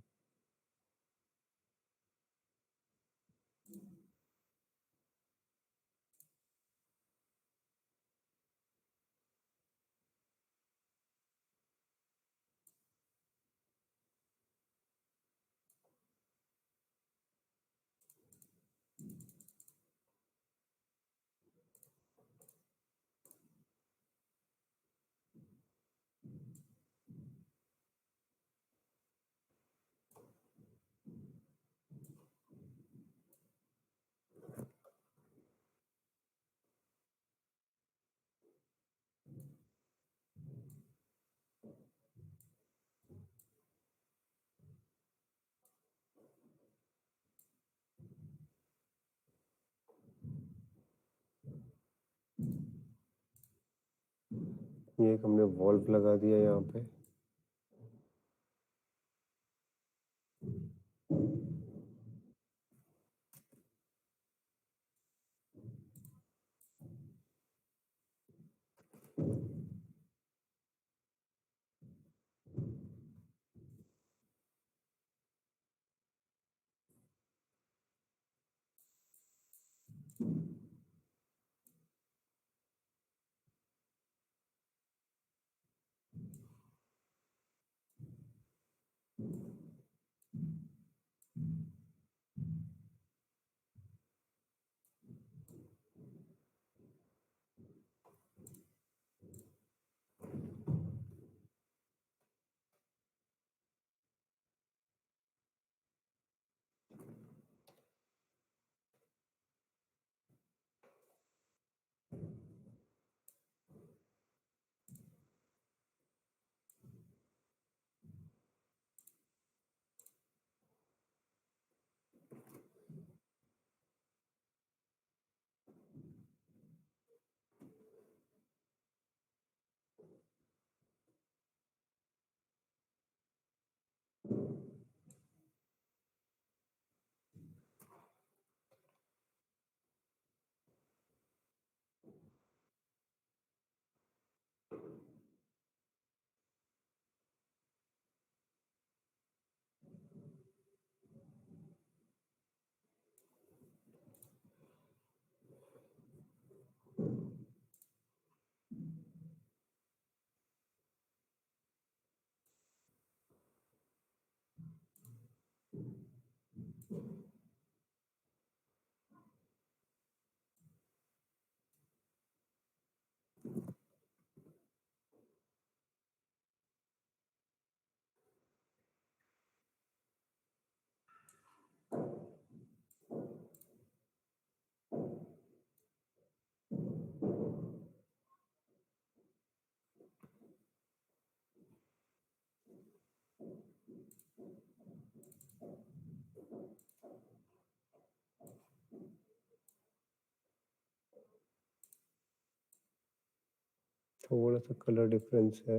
ये एक हमने वॉल्व लगा दिया यहाँ पे। थोड़ा सा कलर डिफरेंस है।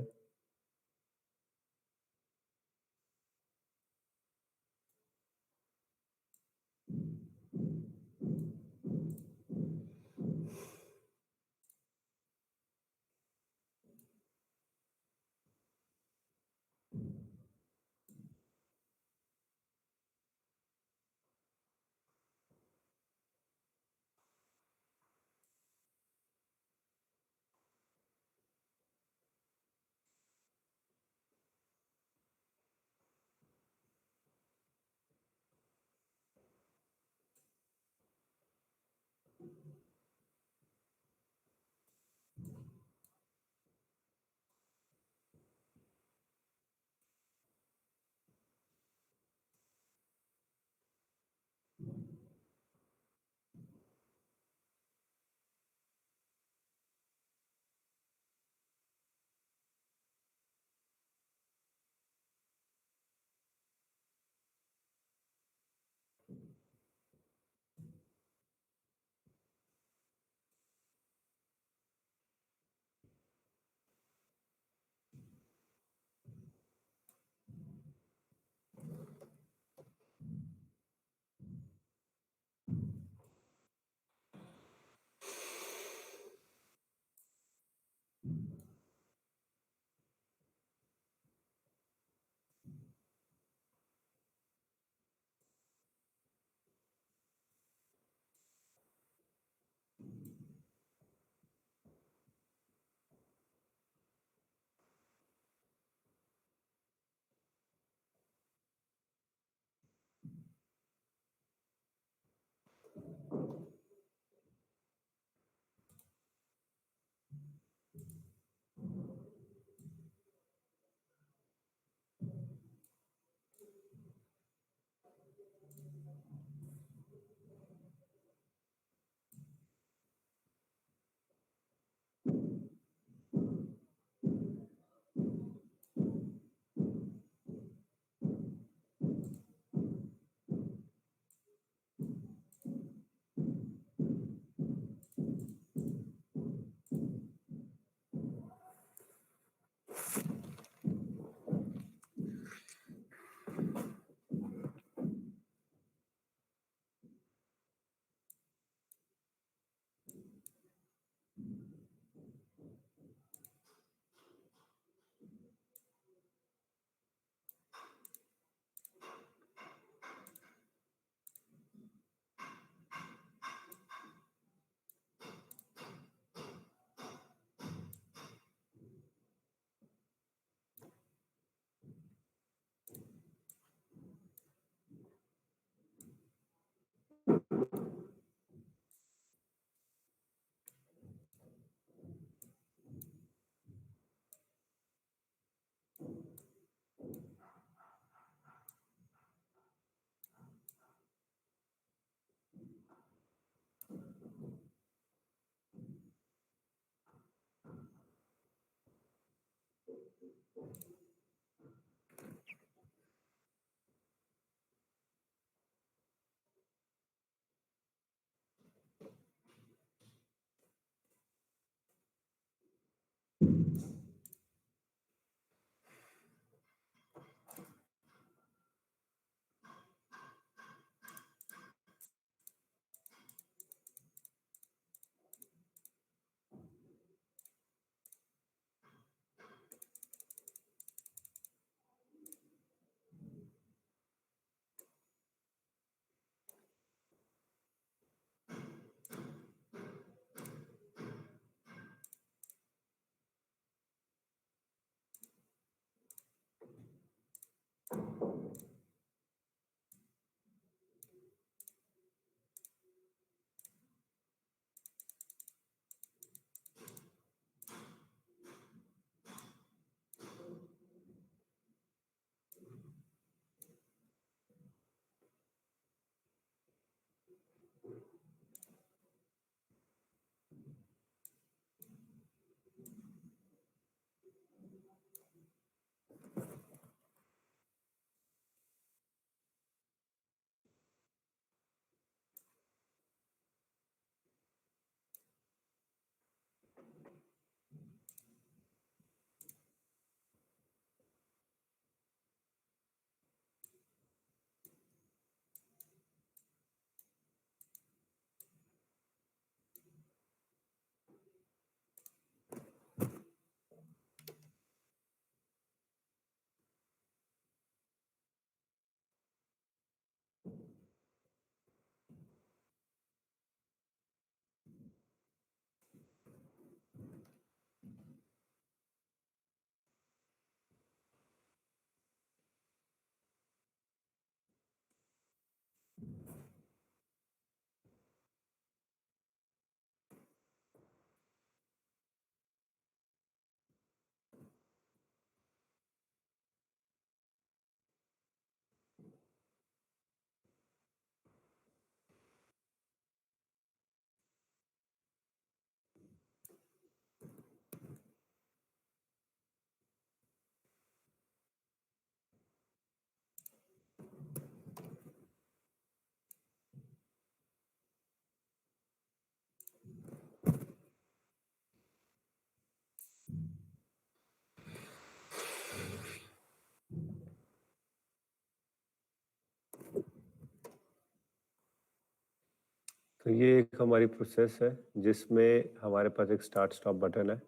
तो ये एक हमारी प्रोसेस है जिसमें हमारे पास एक स्टार्ट स्टॉप बटन है।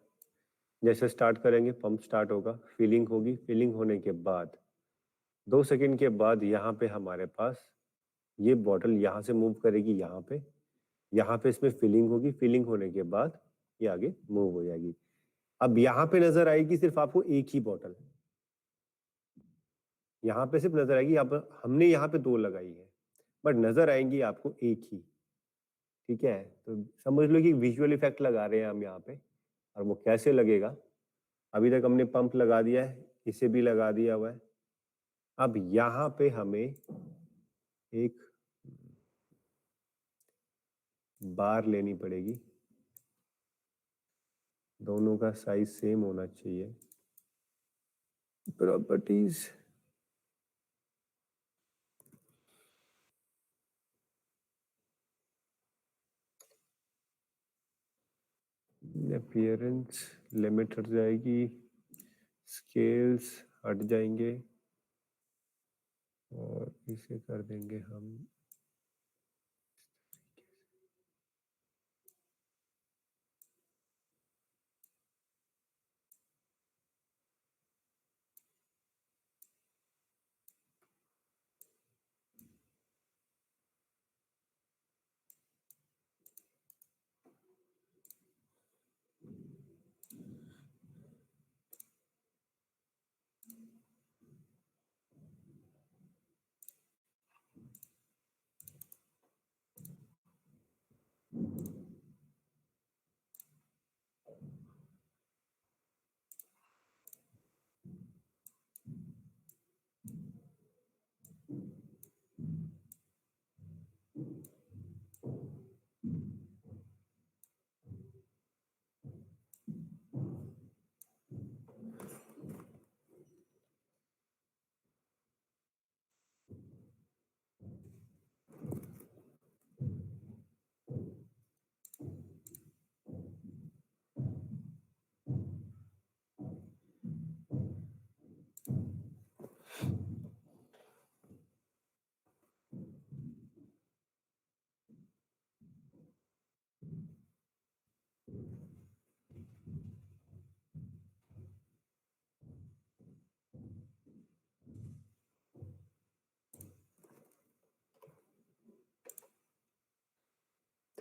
जैसे स्टार्ट करेंगे पंप स्टार्ट होगा, फिलिंग होगी, फिलिंग होने के बाद 2 सेकंड के बाद यहाँ पे हमारे पास ये बॉटल यहाँ से मूव करेगी यहाँ पे इसमें फिलिंग होगी, फिलिंग होने के बाद ये आगे मूव हो जाएगी। अब यहाँ पे नजर आएगी सिर्फ आपको एक ही बॉटल, यहाँ पे सिर्फ नजर आएगी। अब हमने यहाँ पे 2 लगाई है बट नजर आएंगी आपको एक ही, ठीक है। तो समझ लो कि विजुअल इफेक्ट लगा रहे हैं हम यहाँ पे, और वो कैसे लगेगा। अभी तक हमने पंप लगा दिया है, इसे भी लगा दिया हुआ है। अब यहाँ पे हमें एक बार लेनी पड़ेगी, दोनों का साइज सेम होना चाहिए। प्रॉपर्टीज, अपीयरेंस लिमिट हट जाएगी, स्केल्स हट जाएंगे और इसे कर देंगे हम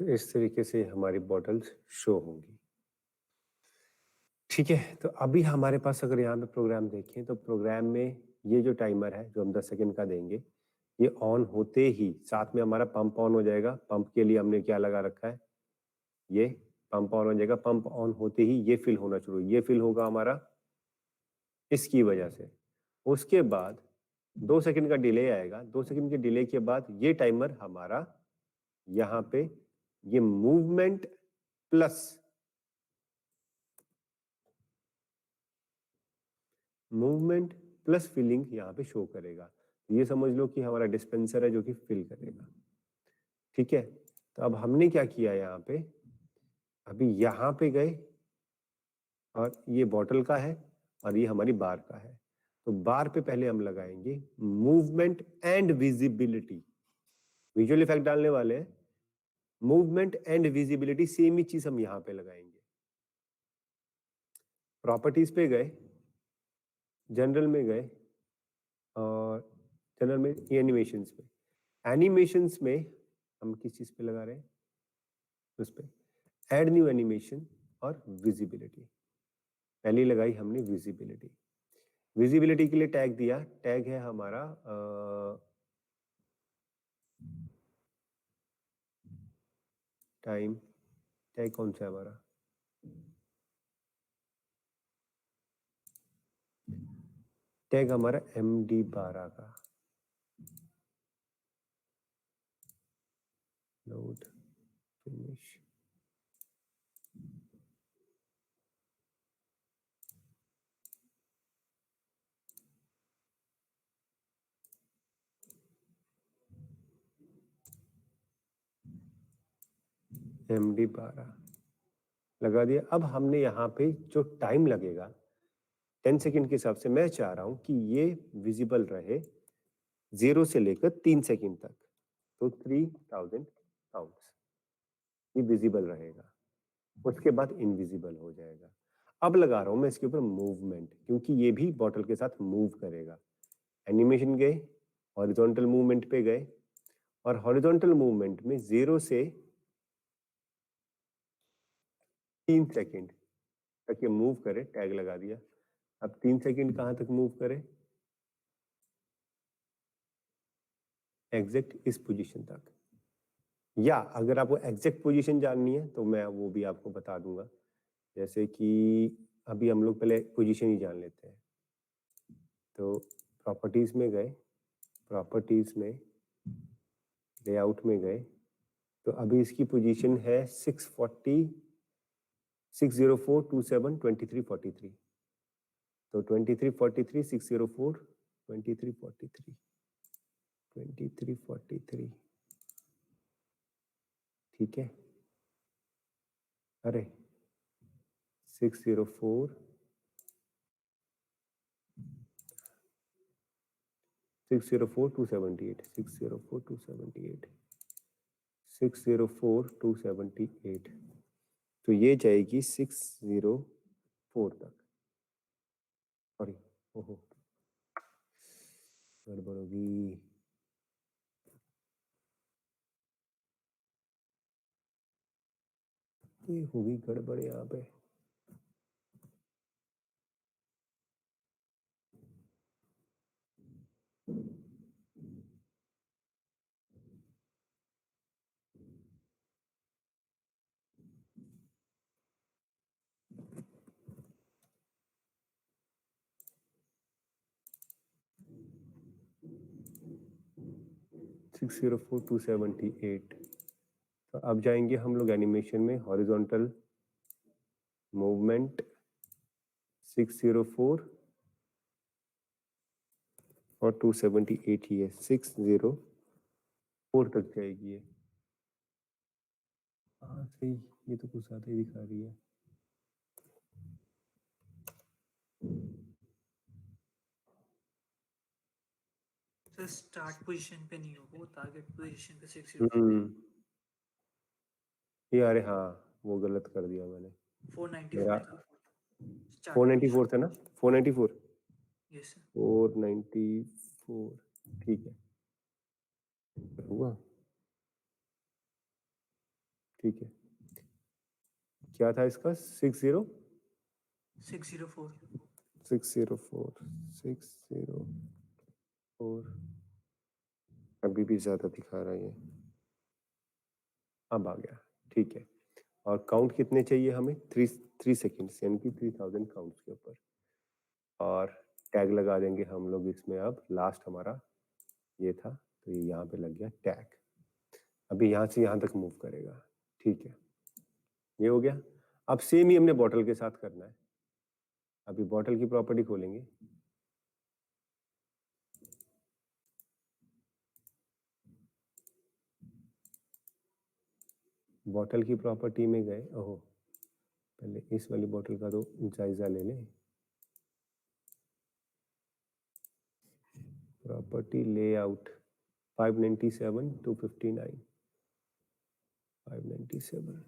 तो इस तरीके से हमारी बॉटल्स शो होंगी। ठीक है, तो अभी हमारे पास अगर यहाँ पे प्रोग्राम देखें तो प्रोग्राम में ये जो टाइमर है जो हम 10 सेकंड का देंगे, ये ऑन होते ही साथ में हमारा पंप ऑन हो जाएगा। पंप के लिए हमने क्या लगा रखा है, ये पंप ऑन हो जाएगा। पंप ऑन होते ही ये फिल होना शुरू, ये फिल होगा हमारा इसकी वजह से। उसके बाद 2 सेकंड का डिले आएगा। 2 सेकंड के डिले के बाद ये टाइमर हमारा यहाँ पे ये मूवमेंट प्लस फिलिंग यहाँ पे शो करेगा। ये समझ लो कि हमारा डिस्पेंसर है जो कि फिल करेगा। ठीक है, तो अब हमने क्या किया यहाँ पे, अभी यहाँ पे गए और ये बॉटल का है और ये हमारी बार का है। तो बार पे पहले हम लगाएंगे movement and visibility. Visual effect डालने वाले हैं, मूवमेंट एंड विजिबिलिटी सेम ही चीज हम यहाँ पे लगाएंगे। प्रॉपर्टीज पे गए, जनरल में गए और जनरल में एनिमेशंस पे। एनिमेशंस में हम किस चीज पे लगा रहे हैं, उस पे ऐड न्यू एनिमेशन और विजिबिलिटी। पहले लगाई हमने विजिबिलिटी। विजिबिलिटी के लिए टैग दिया, टैग है हमारा टाइम। टैग कौन सा है हमारा, टैग हमारा MD12 का। लोड फिनिश, MD12 लगा दिया। अब हमने यहाँ पे जो टाइम लगेगा 10 सेकंड के हिसाब से मैं चाह रहा हूं कि ये विजिबल रहे 0 से लेकर 3 सेकंड तक। तो 3000 काउंट्स ये विजिबल रहेगा, उसके बाद इनविजिबल हो जाएगा। अब लगा रहा हूं मैं इसके ऊपर मूवमेंट, क्योंकि ये भी बॉटल के साथ मूव करेगा। एनिमेशन गए, हॉरिजॉन्टल मूवमेंट पे गए और हॉरिजॉन्टल मूवमेंट में 0 से 3 सेकंड तक ये मूव करे, टैग लगा दिया। अब 3 सेकंड कहां तक मूव करे, एग्जैक्ट इस पोजीशन तक। या अगर आपको एग्जैक्ट पोजीशन जाननी है तो मैं वो भी आपको बता दूंगा। जैसे कि अभी हम लोग पहले पोजीशन ही जान लेते हैं। तो प्रॉपर्टीज में गए, प्रॉपर्टीज में लेआउट में गए, तो अभी इसकी पोजीशन है 604 27 23 43। तो 2343 604 23 43। ठीक है, अरे 604 604 278 604 278 604 278। तो ये जाएगी 604 तक। सॉरी, ओहो गड़बड़ होगी। ये होगी गड़बड़ यहाँ पे। सिक्स 278। तो अब जाएंगे हम लोग एनिमेशन में, हॉरिजॉन्टल मूवमेंट 604 और 278 ही है, 604 तक जाएगी ये। हाँ सही, ये तो कुछ ज्यादा ही दिखा रही है। सर स्टार्ट पोजीशन पे नहीं होगा, वो टारगेट पोजीशन पे 604 ये अरे हाँ, वो गलत कर दिया मैंने। 494 था स्टार्ट 494 था ना, 494 यस सर। 494 ठीक है, हुआ ठीक है, क्या था इसका 60 604 604 अभी भी ज्यादा दिखा रहा है ये, अब आ गया, ठीक है। और काउंट कितने चाहिए हमें, 3 सेकेंड्स, यानी कि 3000 काउंट्स के ऊपर। और टैग लगा देंगे हम लोग इसमें, अब लास्ट हमारा ये था तो ये यहाँ पे लग गया टैग। अभी यहाँ से यहाँ तक मूव करेगा, ठीक है, ये हो गया। अब सेम ही हमने बॉटल के साथ करना है। अभी बॉटल की प्रॉपर्टी खोलेंगे, बॉटल की प्रॉपर्टी में गए, ओहो पहले इस वाली बॉटल का तो जायजा ले लें। प्रॉपर्टी लेआउट 597 259 597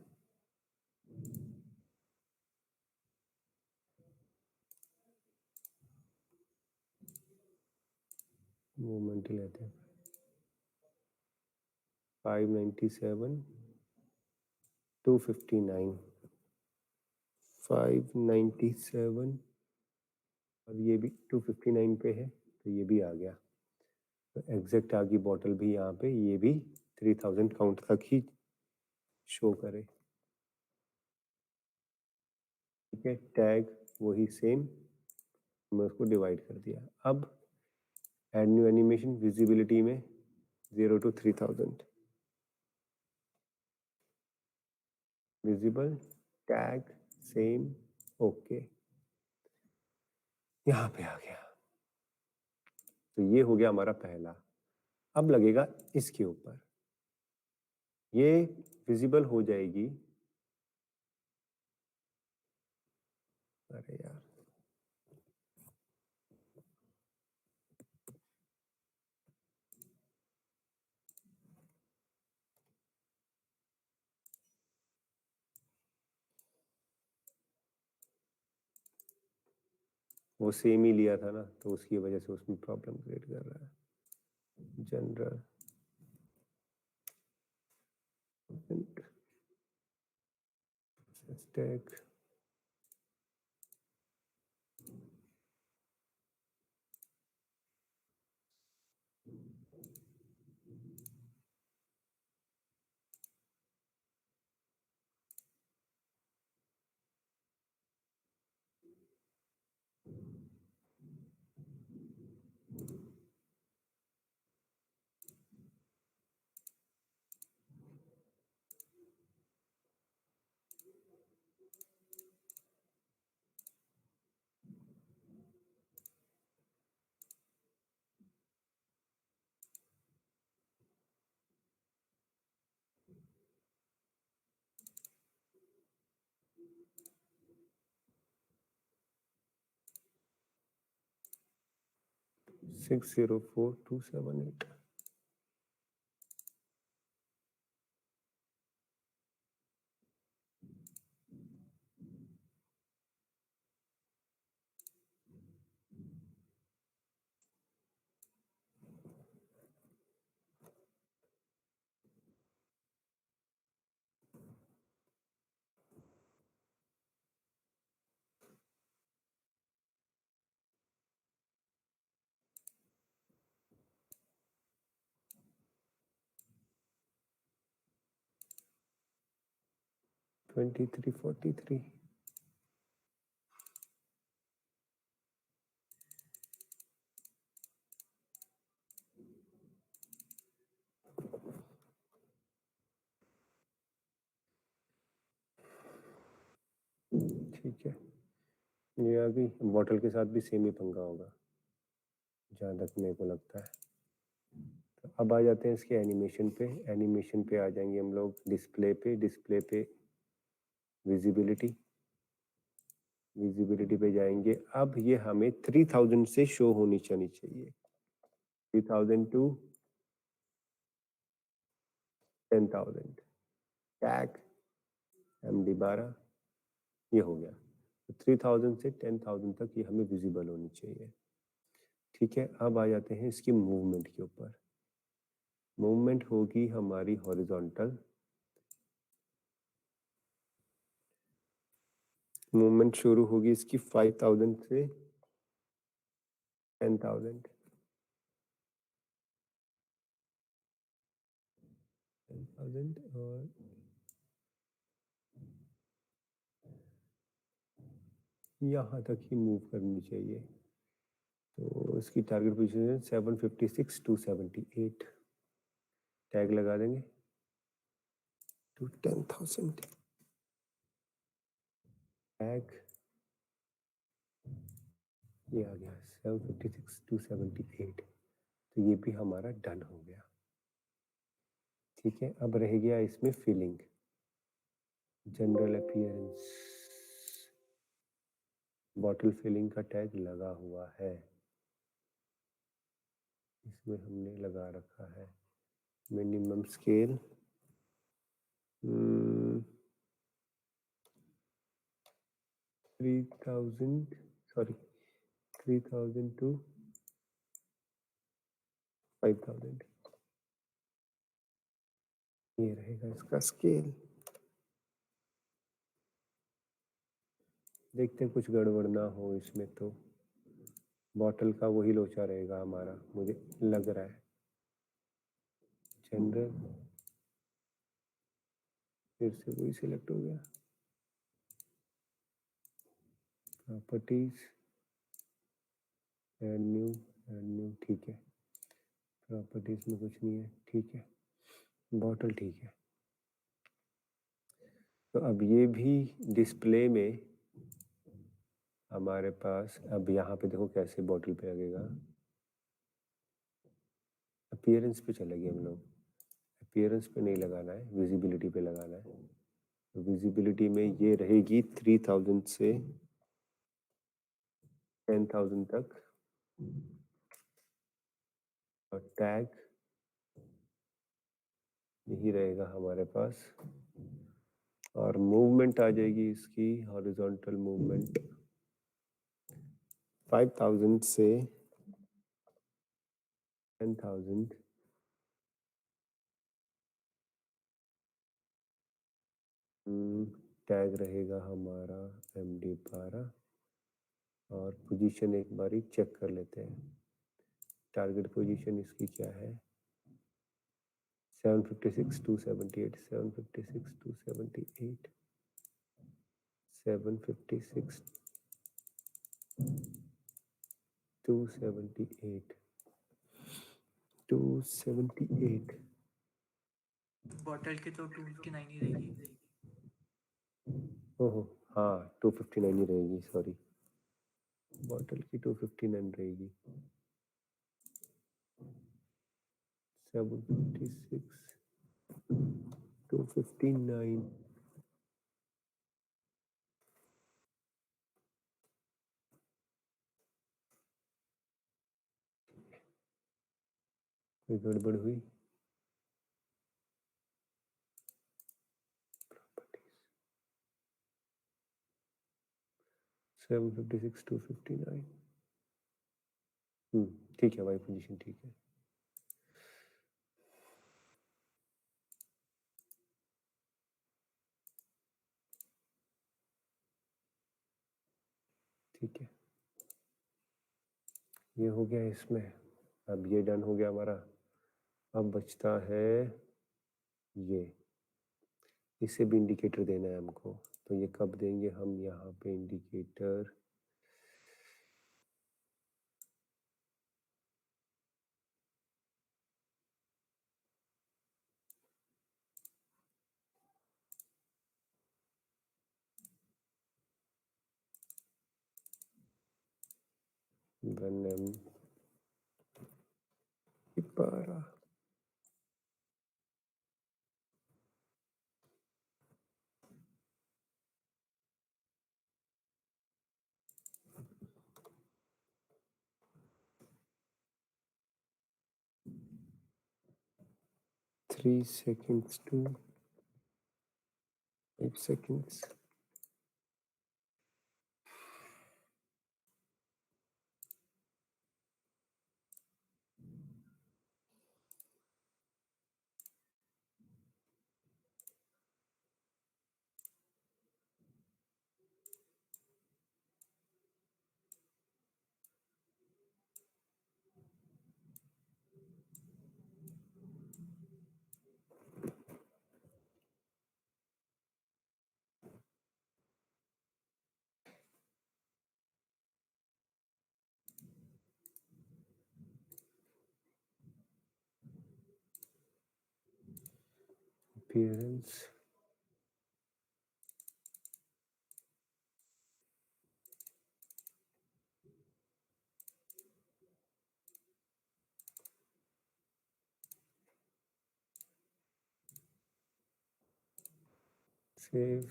मूवमेंट लेते हैं, 597 259 597 और ये भी 259 पे है तो ये भी आ गया। तो एग्जैक्ट आ गई बॉटल भी यहाँ पे, ये भी 3000 काउंट तक ही शो करे, ठीक है। टैग वही सेम, मैं उसको डिवाइड कर दिया। अब ऐड न्यू एनिमेशन, विजिबिलिटी में 0 to 3000 visible, tag same, okay, यहाँ पे आ गया। तो ये हो गया हमारा पहला। अब लगेगा इसके ऊपर, ये विजिबल हो जाएगी, अरे यार वो सेम ही लिया था ना, तो उसकी वजह से उसमें प्रॉब्लम क्रिएट कर रहा है। जनरल स्टैक सिक्स 604278 2343 ठीक है। ये आ गई, बॉटल के साथ भी सेम ही पंगा होगा जहाँ तक मेरे को लगता है। तो अब आ जाते हैं इसके एनिमेशन पे। एनिमेशन पे आ जाएंगे हम लोग, डिस्प्ले पे विजिबिलिटी, विजिबिलिटी पे जाएंगे। अब ये हमें 3000 से शो होनी चाहिए, 3000 to 10,000, टैग MD12, ये हो गया। तो 3000 से 10,000 तक ये हमें विजिबल होनी चाहिए, ठीक है। अब आ जाते हैं इसकी मूवमेंट के ऊपर। मूवमेंट होगी हमारी हॉरिजॉन्टल, मूवमेंट शुरू होगी इसकी 5000 से 10,000 और यहाँ तक ही मूव करनी चाहिए। तो इसकी टारगेट पोजीशन है 756 to 78। टैग लगा देंगे to 10,000। टैग ये आ गया 756 to 78। तो ये भी हमारा डन हो गया। ठीक है, अब रह गया इसमें filling, general appearance. Bottle filling का टैग लगा हुआ है, इसमें हमने लगा रखा है मिनिमम स्केल 3000 सॉरी 3000 to 5000। ये रहेगा इसका स्केल। देखते हैं कुछ गड़बड़ ना हो इसमें, तो बॉटल का वही लोचा रहेगा हमारा, मुझे लग रहा है। जनरल फिर से वही सिलेक्ट हो गया। प्रॉपर्टीज ऐड न्यू ठीक है। प्रॉपर्टीज में कुछ नहीं है, ठीक है। बॉटल ठीक है। तो अब ये भी डिस्प्ले में हमारे पास, अब यहाँ पे देखो कैसे बॉटल पे लगेगा। अपीयरेंस पे चलेंगे हम लोग। अपीयरेंस पे नहीं लगाना है, विजिबिलिटी पे लगाना है। तो विजिबिलिटी में ये रहेगी 3000 से 10,000 तक। और टैग यही रहेगा हमारे पास। और मूवमेंट आ जाएगी इसकी हॉरिजॉन्टल मूवमेंट 5000 से 10,000। टैग रहेगा हमारा MD12 और पोजीशन एक बारी चेक कर लेते हैं। टारगेट पोजीशन इसकी क्या है 756 to 78 756 to 78 756 to 78 278। बॉटल की तो 259 ही रहेगी। ओहो हाँ 259 ही रहेगी, सॉरी। बॉटल की 259 रहेगी। 756 259। कोई गड़बड़ हुई? 756 259। ठीक है भाई, पोजीशन ठीक है। ठीक है, ये हो गया इसमें। अब ये डन हो गया हमारा। अब बचता है ये, इसे भी इंडिकेटर देना है हमको। तो ये कब देंगे हम यहाँ पे इंडिकेटर? बनम 12। Three seconds to 5 seconds। appearance, save,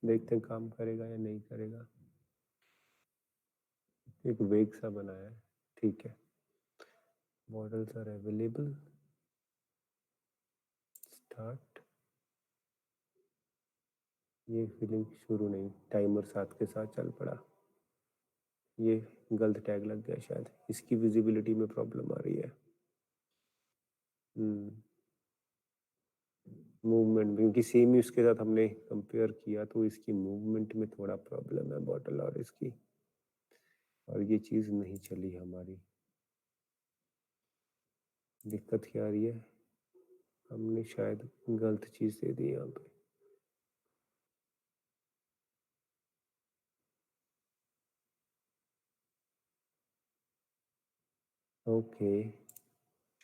देखते हैं काम करेगा या नहीं करेगा। एक वेग सा बनाया है, ठीक है। Models are available, start. ये फीलिंग शुरू नहीं, टाइमर 7 के साथ चल पड़ा। ये गलत टैग लग गया शायद, इसकी विजिबिलिटी में प्रॉब्लम आ रही है। मूवमेंट, क्योंकि सेम ही उसके साथ हमने कंपेयर किया तो इसकी मूवमेंट में थोड़ा प्रॉब्लम है बॉटल और इसकी, और ये चीज़ नहीं चली हमारी। दिक्कत क्या आ रही है, हमने शायद गलत चीज़ दे दी यहाँ पे। ओके,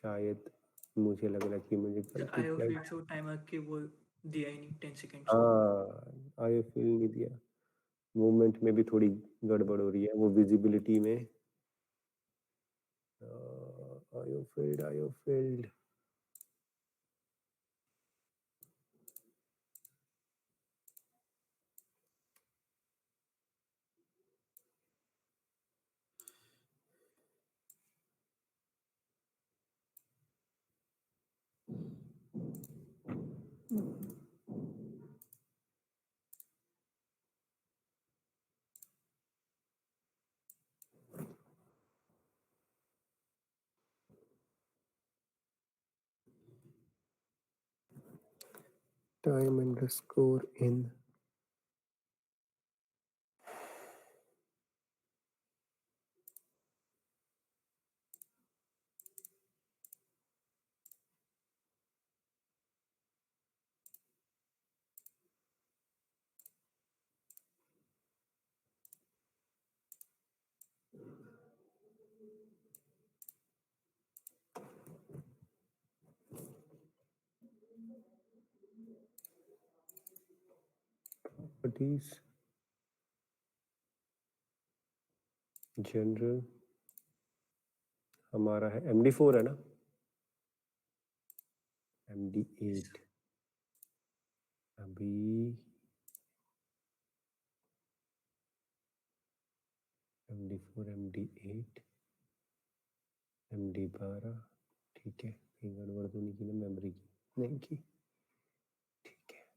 शायद मुझे लग रहा है कि मुझे गलती आयो क्या, फिर शो टाइमर के वो दिया ही नहीं 10 सेकेंड्स। हाँ आयो फील नहीं दिया। मूवमेंट में भी थोड़ी गड़बड़ हो रही है, वो विजिबिलिटी में। आयो फील्ड। टाइम अंडरस्कोर इन, प्रॉपर्टीज, जनरल, हमारा है MD4 है ना, MD8। अभी MD4, MD8, MD12, ठीक है। कहीं गड़बड़ तो नहीं की ना मेमोरी की, नहीं की, ठीक है।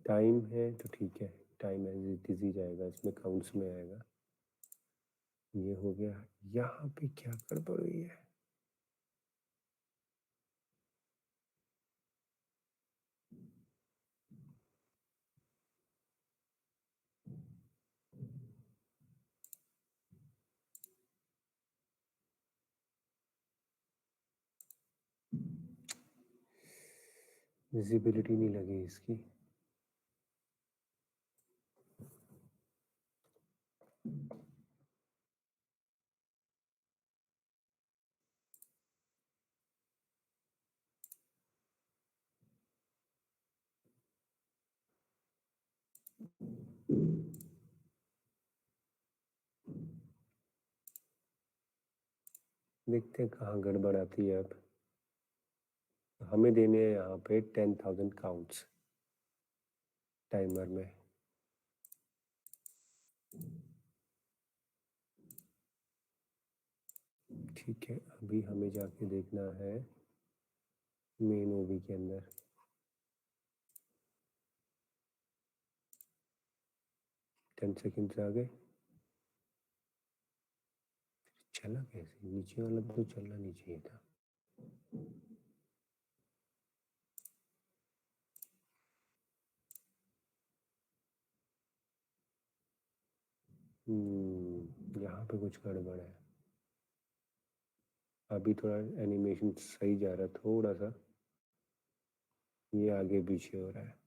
टाइम है तो ठीक है, टाइम एज इट इज ही जाएगा, इसमें काउंट्स में आएगा। ये हो गया। यहाँ पे क्या गड़बड़ हुई है, विजिबिलिटी नहीं लगी इसकी। देखते हैं कहाँ गड़बड़ आती है। अब हमें देने हैं यहाँ पे 10,000 काउंट्स टाइमर में। ठीक है, अभी हमें जाके देखना है मेन ओबी के अंदर। टेन सेकेंड्स आ गए। चला कैसे, नीचे वाला तो चलना नहीं चाहिए था। यहाँ पे कुछ गड़बड़ है। अभी थोड़ा एनिमेशन सही जा रहा है, थोड़ा सा ये आगे पीछे हो रहा है।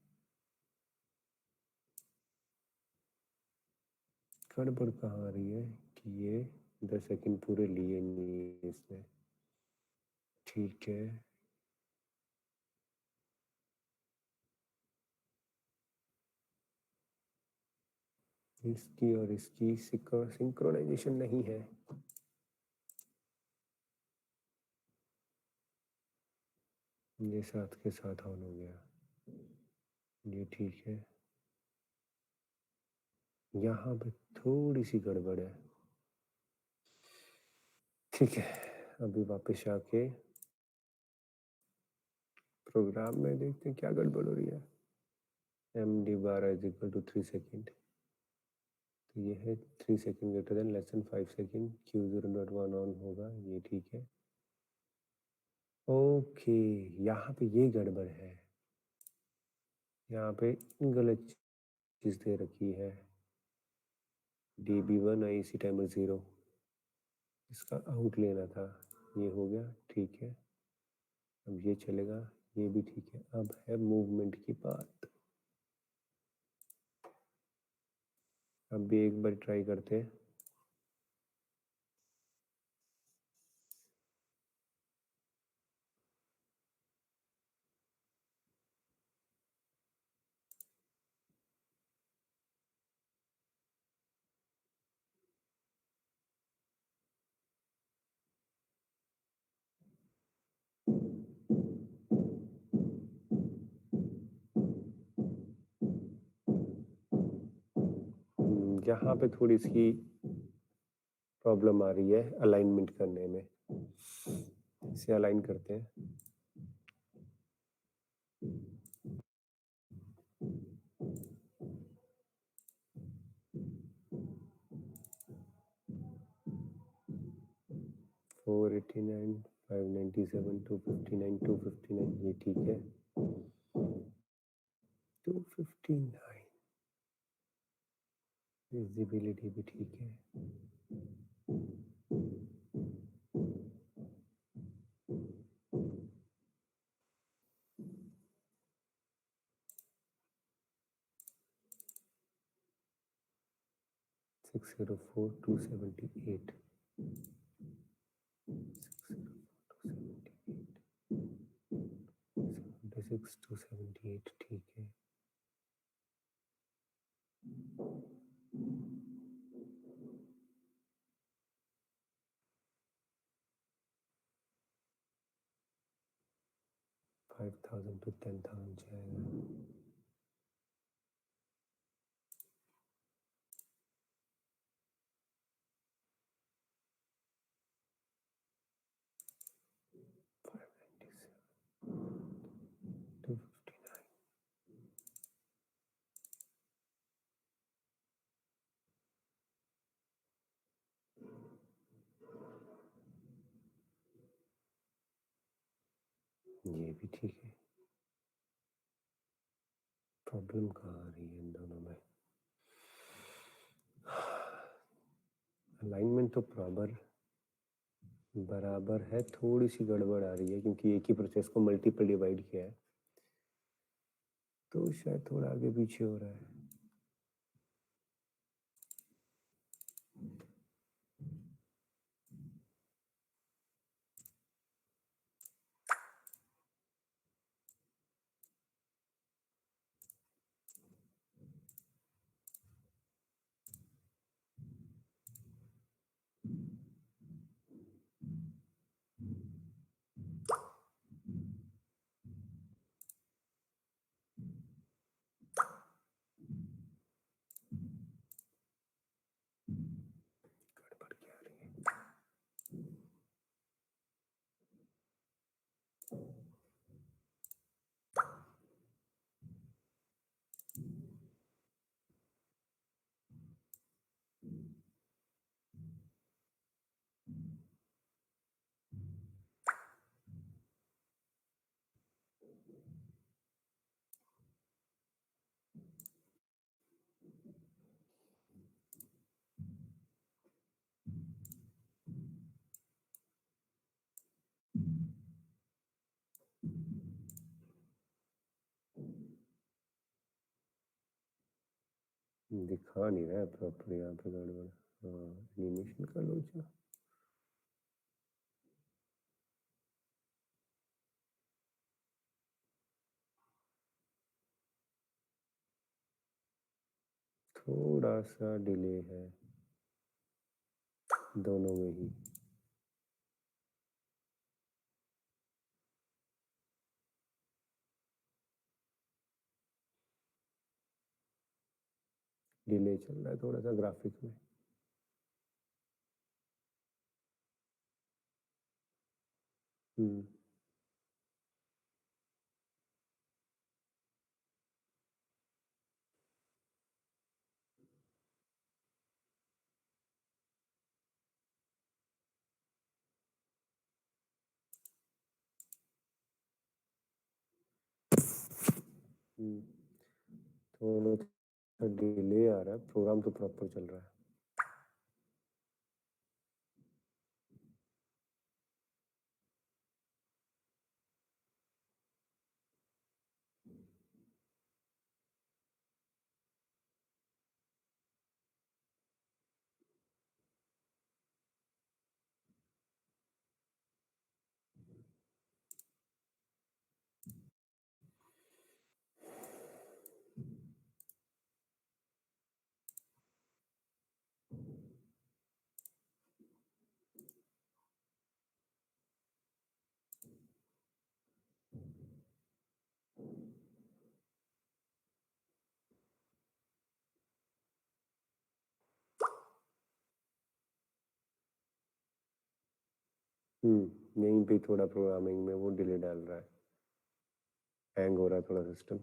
गड़बड़ कहाँ आ रही है कि ये 10 सेकंड पूरे लिए नहीं इसने। ठीक है, इसकी और इसकी सिंक्रोनाइजेशन नहीं है। ये साथ के साथ ऑन हो गया, ये ठीक है। यहाँ पे थोड़ी सी गड़बड़ है। ठीक है, अभी वापस आके प्रोग्राम में देखते हैं क्या गड़बड़ हो रही है। md12 is equal to 3 second, तो ये है 3 second greater than less than 5 second, q0.1 on होगा, ये ठीक है। ओके, यहाँ पे ये गड़बड़ है, यहाँ पे गलत चीज दे रखी है। db1 IEC टाइमर 0, इसका आउट लेना था, ये हो गया, ठीक है। अब ये चलेगा, ये भी ठीक है। अब है मूवमेंट की बात। अब भी एक बार ट्राई करते हैं। यहाँ पे थोड़ी सी प्रॉब्लम आ रही है अलाइनमेंट करने में, इसे अलाइन करते हैं। फोर 89, 597, 259, 259, ये ठीक है। 259, विजिबिलिटी भी ठीक है। सिक्स 278, 278, ठीक है। $5,000 to $10,000 जाएगा। ये भी ठीक है। प्रॉब्लम कहाँ आ रही है इन दोनों में? अलाइनमेंट तो बराबर है, थोड़ी सी गड़बड़ आ रही है क्योंकि एक ही प्रोसेस को मल्टीपल डिवाइड किया है, तो शायद थोड़ा आगे पीछे हो रहा है। गड़बड़ क्या आ रही है? दिखा नहीं रहा है प्रॉपर यहाँ पे गड़बड़। हाँ, एनिमेशन का लोचा। थोड़ा सा डिले है दोनों में ही। डिले चल रहा है थोड़ा सा ग्राफिक में। हम्म। थोड़ा सा डिले आ रहा है, प्रोग्राम तो प्रॉपर चल रहा है। यहीं पे थोड़ा प्रोग्रामिंग में वो डिले डाल रहा है, हैंग हो रहा है थोड़ा सिस्टम।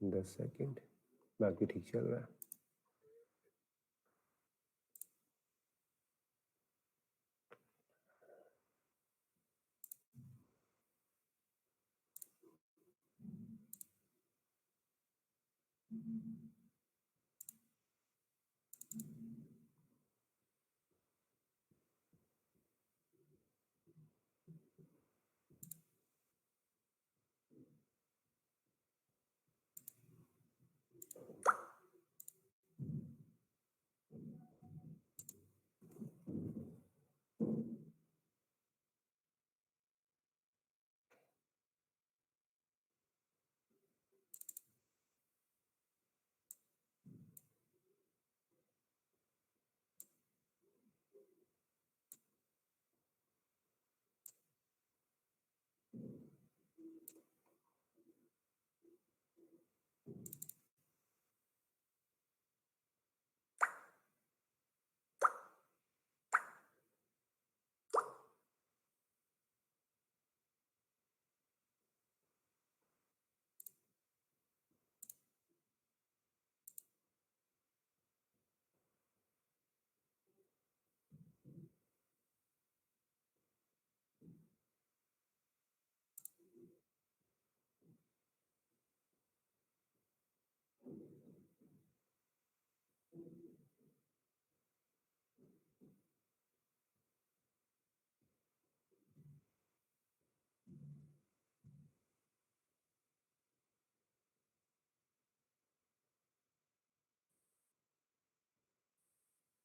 10 सेकंड, बाकी ठीक चल रहा है।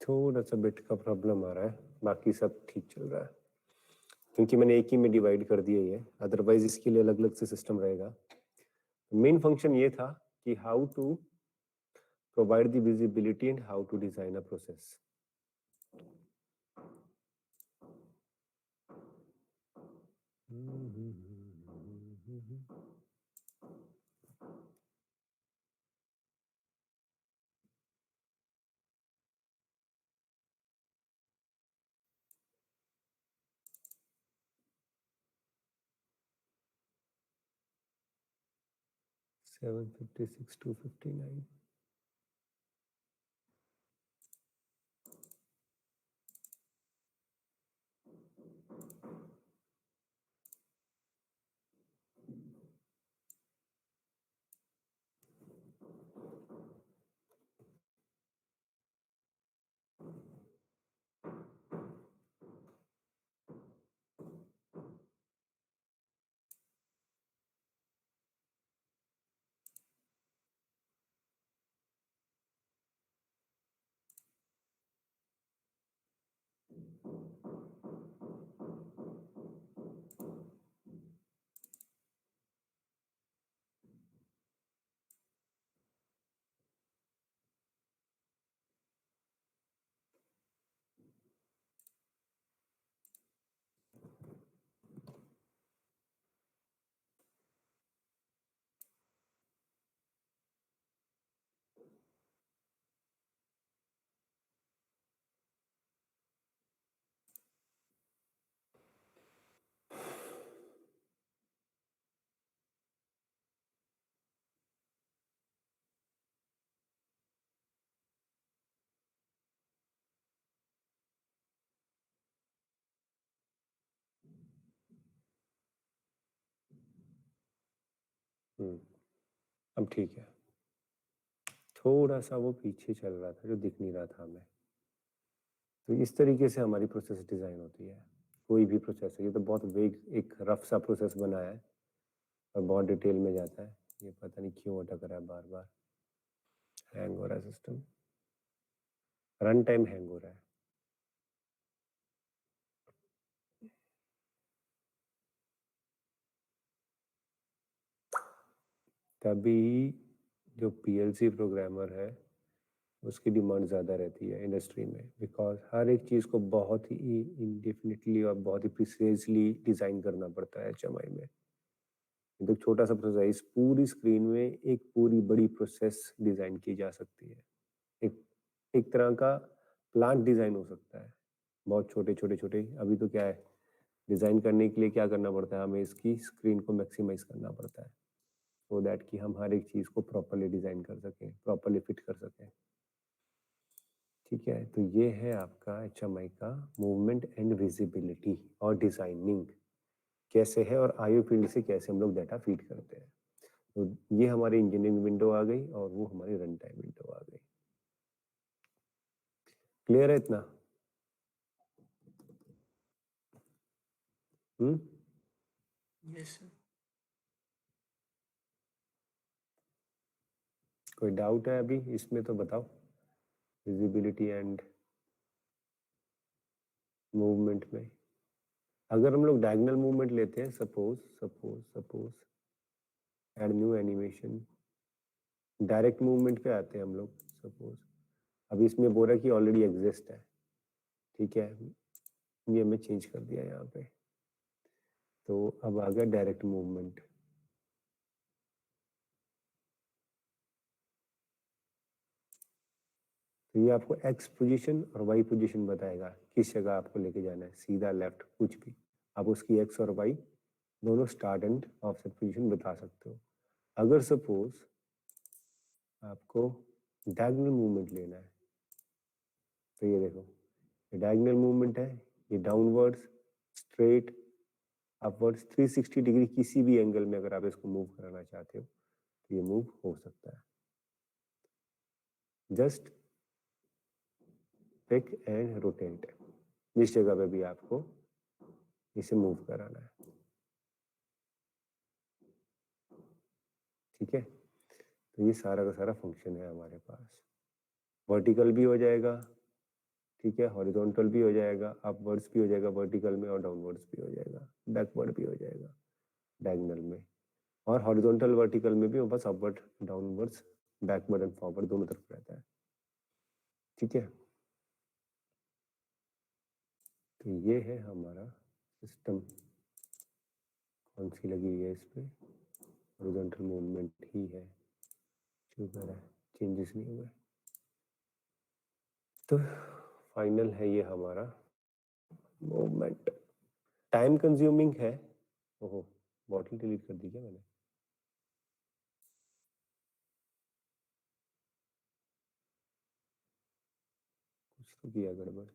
थोड़ा सा बिट का प्रॉब्लम आ रहा है, बाकी सब ठीक चल रहा है क्योंकि मैंने एक ही में डिवाइड कर दिया ये, अदरवाइज इसके लिए अलग अलग से सिस्टम रहेगा। मेन फंक्शन ये था कि how to provide the visibility and how to design a process. Seven 56 259। अब ठीक है। थोड़ा सा वो पीछे चल रहा था जो दिख नहीं रहा था हमें। तो इस तरीके से हमारी प्रोसेस डिज़ाइन होती है। कोई भी प्रोसेस है, ये तो बहुत वेग एक रफ सा प्रोसेस बनाया है और बहुत डिटेल में जाता है। ये पता नहीं क्यों अटक रहा है, बार बार हैंग हो रहा है सिस्टम, रन टाइम हैंग हो रहा है। तभी जो पीएलसी प्रोग्रामर है उसकी डिमांड ज़्यादा रहती है इंडस्ट्री में, बिकॉज हर एक चीज़ को बहुत ही इंडेफिनिटली और बहुत ही प्रिसाइजली डिज़ाइन करना पड़ता है एचएमआई में। एक छोटा सा प्रोसेस है, इस पूरी स्क्रीन में एक पूरी बड़ी प्रोसेस डिज़ाइन की जा सकती है। एक एक तरह का प्लांट डिज़ाइन हो सकता है, बहुत छोटे छोटे छोटे। अभी तो क्या है, डिज़ाइन करने के लिए क्या करना पड़ता है, हमें इसकी स्क्रीन को मैक्सिमाइज करना पड़ता है सो दैट कि हम हर एक चीज़ को प्रॉपरली डिज़ाइन कर सकें, प्रॉपरली फिट कर सकें। ठीक है, तो ये है आपका एचएमआई का मूवमेंट एंड विजिबिलिटी और डिज़ाइनिंग कैसे है, और आईओ फील्ड से कैसे हम लोग डाटा फीड करते हैं। तो ये हमारी इंजीनियरिंग विंडो आ गई और वो हमारी रन टाइम विंडो आ गई। क्लियर है इतना? Yes sir. कोई डाउट है अभी इसमें तो बताओ, विजिबिलिटी एंड मूवमेंट में। अगर हम लोग डायगोनल मूवमेंट लेते हैं, suppose suppose suppose add new animation, direct movement पे आते हैं हम लोग। सपोज अभी इसमें बोल रहा है कि ऑलरेडी एग्जिस्ट है, ठीक है, ये मैं चेंज कर दिया यहाँ पे, तो अब आ गया डायरेक्ट मूवमेंट। तो ये आपको एक्स पोजीशन और वाई पोजीशन बताएगा किस जगह आपको लेके जाना है, सीधा लेफ्ट कुछ भी। आप उसकी एक्स और वाई दोनों स्टार्ट एंड ऑफसेट पोजीशन बता सकते हो। अगर सपोज आपको डायगोनल मूवमेंट लेना है, तो ये देखो, ये डायगोनल मूवमेंट है, ये डाउनवर्ड्स, स्ट्रेट, अपवर्ड्स, 360 डिग्री किसी भी एंगल में अगर आप इसको मूव कराना चाहते हो तो ये मूव हो सकता है। जस्ट पिक एंड रोटेट, जिस जगह पे भी आपको इसे मूव कराना है। ठीक है, तो ये सारा का सारा फंक्शन है हमारे पास। वर्टिकल भी हो जाएगा, ठीक है, हॉरिजॉन्टल भी हो जाएगा, अपवर्ड्स भी हो जाएगा वर्टिकल में, और डाउनवर्ड्स भी हो जाएगा, बैकवर्ड भी हो जाएगा डायगोनल में, और हॉरिजॉन्टल वर्टिकल में भी बस upward downwards backward and forward दोनों तरफ रहता है। ठीक है, तो ये है हमारा सिस्टम। कौन सी लगी हुई है इस पे, हॉरिजॉन्टल मूवमेंट ही है, शुगर है, चेंजेस नहीं हुए। तो फाइनल है ये हमारा मूवमेंट। टाइम कंज्यूमिंग है। ओहो, बॉटल डिलीट कर दी क्या मैंने? कुछ तो किया गड़बड़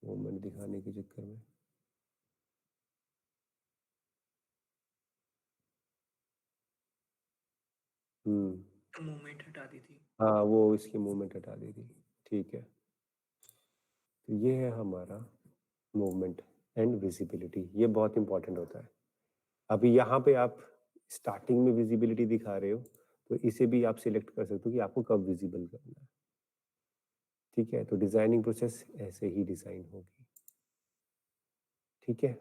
मूवमेंट दिखाने के चक्कर में। मूवमेंट हटा दी थी। हाँ, वो इसकी मूवमेंट हटा दी थी। ठीक है, तो ये है हमारा मूवमेंट एंड विजिबिलिटी। ये बहुत इंपॉर्टेंट होता है। अभी यहाँ पे आप स्टार्टिंग में विजिबिलिटी दिखा रहे हो, तो इसे भी आप सिलेक्ट कर सकते हो कि आपको कब विजिबल करना है। ठीक है, तो डिजाइनिंग प्रोसेस ऐसे ही डिजाइन होगी। ठीक है,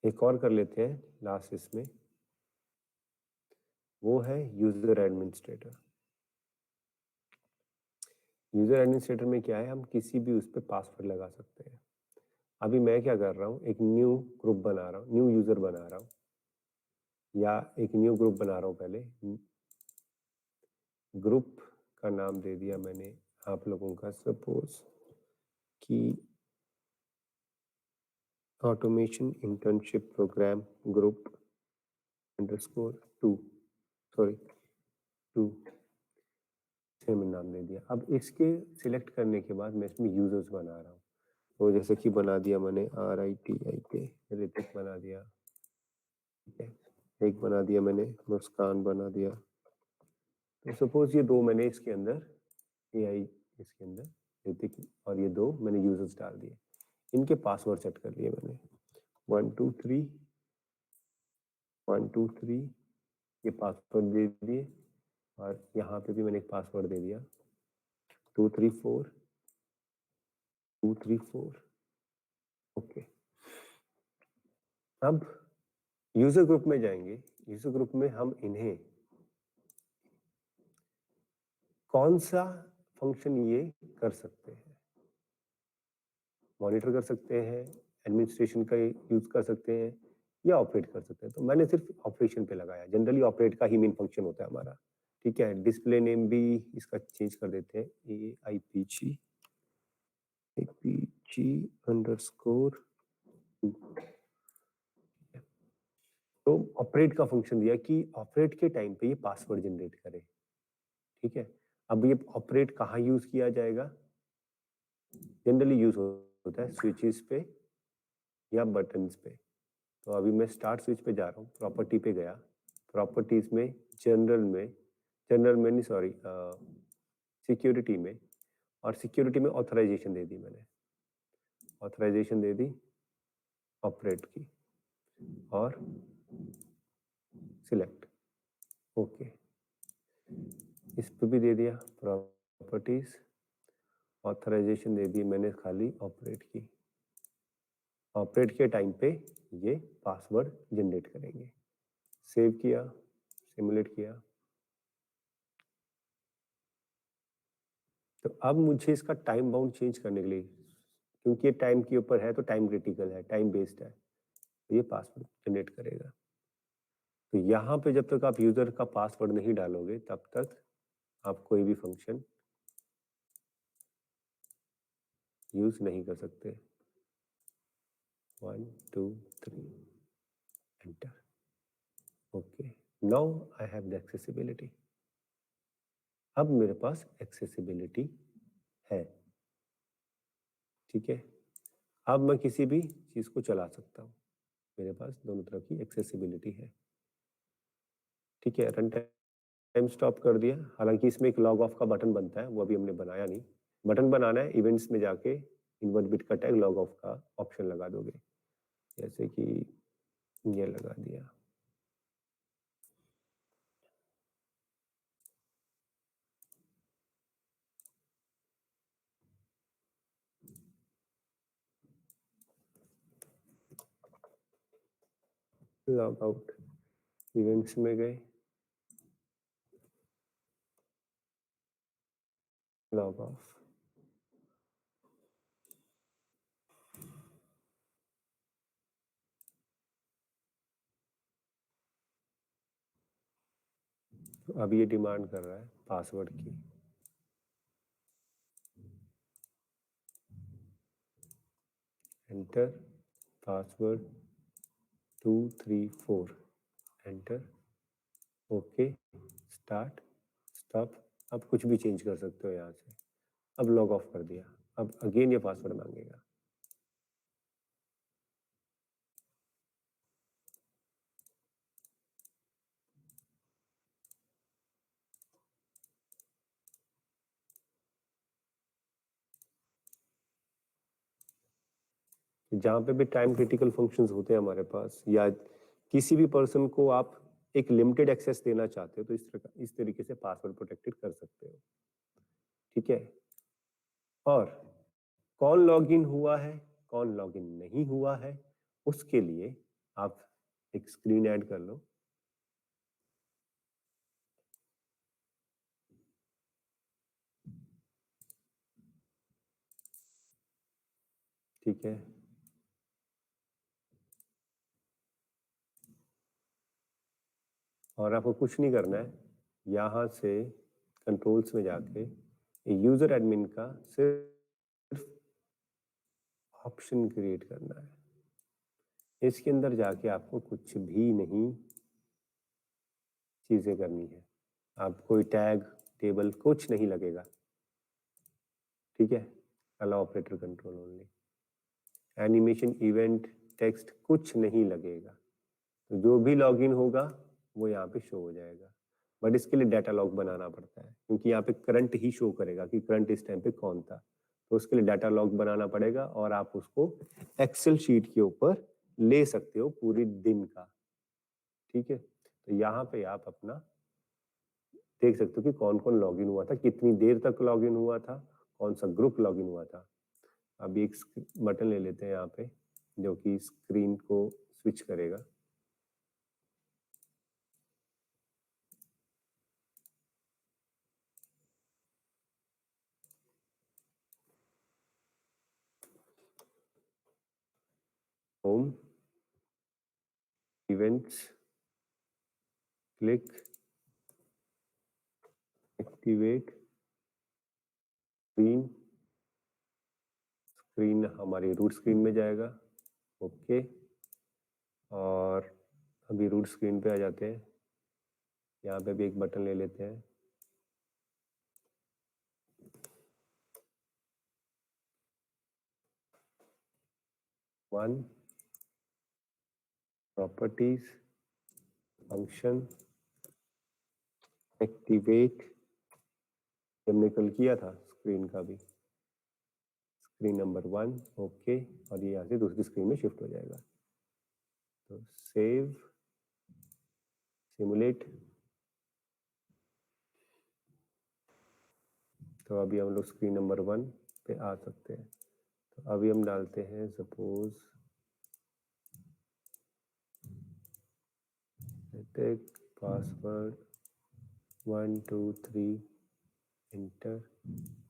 एक और कर लेते हैं लास्ट इसमें, वो है यूजर एडमिनिस्ट्रेटर। यूजर एडमिनिस्ट्रेटर में क्या है, हम किसी भी उस पर पासवर्ड लगा सकते हैं। अभी मैं क्या कर रहा हूँ, एक न्यू ग्रुप बना रहा हूँ, न्यू यूजर बना रहा हूँ, या एक न्यू ग्रुप बना रहा हूँ। पहले ग्रुप का नाम दे दिया मैंने आप लोगों का, सपोज कि automation internship program group _2, sorry 2 से मैंने नाम दे दिया। अब इसके सिलेक्ट करने के बाद मैं इसमें यूजर्स बना रहा हूँ। तो जैसे कि बना दिया मैंने RITI पे ऋतिक बना दिया, ठीक है, एक बना दिया मैंने मुस्कान बना दिया। तो सपोज ये दो मैंने इसके अंदर AI इसके अंदर ऋतिक और ये दो मैंने यूजर्स डाल दिए, इनके पासवर्ड सेट कर लिए मैंने 1 2 3 1 2 3 ये पासवर्ड दे दिए और यहाँ पे भी मैंने एक पासवर्ड दे दिया 2 3 4 2 3 4। ओके, अब यूजर ग्रुप में जाएंगे। यूजर ग्रुप में हम इन्हें कौन सा फंक्शन ये कर सकते हैं, मॉनिटर कर सकते हैं, एडमिनिस्ट्रेशन का यूज कर सकते हैं या ऑपरेट कर सकते हैं। तो मैंने सिर्फ ऑपरेशन पे लगाया, जनरली ऑपरेट का ही मेन फंक्शन होता है हमारा, ठीक है। डिस्प्ले नेम भी इसका चेंज कर देते हैं AIPG_2। तो ऑपरेट का फंक्शन दिया कि ऑपरेट के टाइम पे ये पासवर्ड जनरेट करे, ठीक है। अब ये ऑपरेट कहाँ यूज किया जाएगा, जनरली यूज होता है स्विचेस पे या बटन्स पे। तो अभी मैं स्टार्ट स्विच पे जा रहा हूँ, प्रॉपर्टी पे गया, प्रॉपर्टीज में जनरल में नहीं सॉरी सिक्योरिटी में, और सिक्योरिटी में ऑथराइजेशन दे दी मैंने, ऑथराइजेशन दे दी ऑपरेट की और सिलेक्ट। ओके, इस पे भी दे दिया प्रॉपर्टीज, ऑथराइजेशन दे दी मैंने खाली ऑपरेट की। ऑपरेट के टाइम पे ये पासवर्ड जनरेट करेंगे। सेव किया, सिमुलेट किया। तो अब मुझे इसका टाइम बाउंड चेंज करने के लिए, क्योंकि ये टाइम के ऊपर है तो टाइम क्रिटिकल है, टाइम बेस्ड है, तो ये पासवर्ड जनरेट करेगा। तो यहाँ पे जब तक आप यूजर का पासवर्ड नहीं डालोगे तब तक आप कोई भी फंक्शन यूज नहीं कर सकते। 1 2 3 enter. Okay, now I have the accessibility. अब मेरे पास एक्सेसिबिलिटी है, ठीक है। अब मैं किसी भी चीज को चला सकता हूँ, मेरे पास दोनों तरफ की एक्सेसिबिलिटी है, ठीक है। रन टाइम स्टॉप कर दिया। हालांकि इसमें एक लॉग ऑफ का बटन बनता है, वो अभी हमने बनाया नहीं। बटन बनाना है, इवेंट्स में जाके इन्वर्ट बिट का टैग लॉग ऑफ का ऑप्शन लगा दोगे, जैसे कि ये लगा दिया। लॉग आउट, इवेंट्स में गए, लॉग ऑफ। तो अब ये डिमांड कर रहा है पासवर्ड की, enter password 2 3 4 enter. Okay, start stop. अब कुछ भी चेंज कर सकते हो यहाँ से। अब लॉग ऑफ कर दिया, अब अगेन ये पासवर्ड मांगेगा। जहाँ पे भी टाइम क्रिटिकल फंक्शंस होते हैं हमारे पास, या किसी भी पर्सन को आप एक लिमिटेड एक्सेस देना चाहते हो, तो इस तरीके से पासवर्ड प्रोटेक्टेड कर सकते हो, ठीक है। और कौन लॉगिन हुआ है, कौन लॉगिन नहीं हुआ है, उसके लिए आप एक स्क्रीन ऐड कर लो। ठीक है, और आपको कुछ नहीं करना है, यहाँ से कंट्रोल्स में जाके यूजर एडमिन का सिर्फ ऑप्शन क्रिएट करना है। इसके अंदर जाके आपको कुछ भी नहीं चीजें करनी है, आप कोई टैग टेबल कुछ नहीं लगेगा, ठीक है। Allow operator control only. Animation, event, text कुछ नहीं लगेगा। तो जो भी लॉगिन होगा वो यहाँ पे शो हो जाएगा, बट इसके लिए डाटा लॉग बनाना पड़ता है, क्योंकि यहाँ पे करंट ही शो करेगा कि करंट इस टाइम पे कौन था। तो उसके लिए डाटा लॉग बनाना पड़ेगा, और आप उसको एक्सेल शीट के ऊपर ले सकते हो पूरे दिन का। ठीक है, तो यहाँ पे आप अपना देख सकते हो कि कौन कौन लॉगिन हुआ था, कितनी देर तक लॉगिन हुआ था, कौन सा ग्रुप लॉगिन हुआ था। अभी एक बटन ले लेते हैं यहाँ पे जो कि स्क्रीन को स्विच करेगा। Home, events, click, activate, screen, screen हमारी रूट स्क्रीन में जाएगा। ओके, और अभी रूट स्क्रीन पे आ जाते हैं। यहाँ पे भी एक बटन ले लेते हैं, वन, प्रॉपर्टीज, फंक्शन, एक्टिवेट, हमने कल किया था स्क्रीन का भी, स्क्रीन नंबर 1। ओके, और ये यहाँ से दूसरी स्क्रीन में शिफ्ट हो जाएगा। तो सेव, सिमुलेट। तो अभी हम लोग स्क्रीन नंबर 1 पे आ सकते हैं। तो अभी हम डालते हैं suppose password 1 2 3, inter.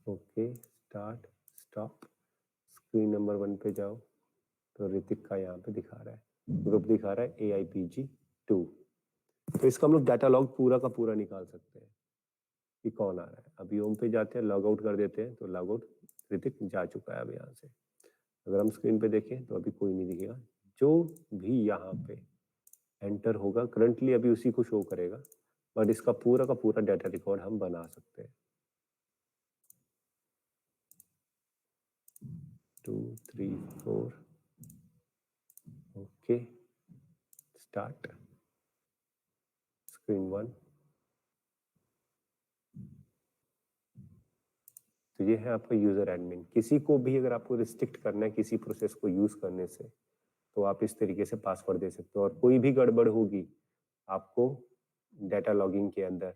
Okay, start, stop. Screen number 1 पे जाओ, तो ऋतिक का यहाँ पे दिखा रहा है, ग्रुप दिखा रहा है AIPG2। तो इसका हम लोग डाटा लॉग पूरा का पूरा निकाल सकते हैं कि कौन आ रहा है। अभी होम पे जाते हैं, लॉग आउट कर देते हैं, तो लॉग आउट ऋतिक जा चुका है अब यहाँ से। अगर हम स्क्रीन पे देखें तो अभी कोई नहीं दिखेगा। जो भी यहाँ पे एंटर होगा करंटली अभी उसी को शो करेगा, बट इसका पूरा का पूरा डाटा रिकॉर्ड हम बना सकते हैं। 2 3 4, ओके, स्टार्ट, स्क्रीन 1। तो ये है आपका यूजर एडमिन। किसी को भी अगर आपको रिस्ट्रिक्ट करना है किसी प्रोसेस को यूज करने से, तो आप इस तरीके से पासवर्ड दे सकते हो, और कोई भी गड़बड़ होगी आपको डाटा लॉगिंग के अंदर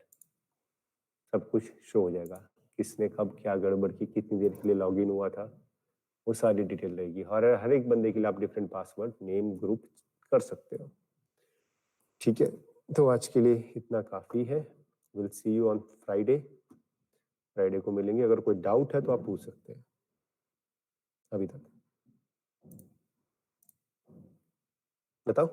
सब कुछ शो हो जाएगा, किसने कब क्या गड़बड़ की, कितनी देर के लिए लॉगिन हुआ था, वो सारी डिटेल रहेगी। हर एक बंदे के लिए आप डिफरेंट पासवर्ड, नेम, ग्रुप कर सकते हो। ठीक है, तो आज के लिए इतना काफी है। Will see you on Friday. Friday को मिलेंगे। अगर कोई डाउट है तो आप पूछ सकते हैं। अभी तक बताओ।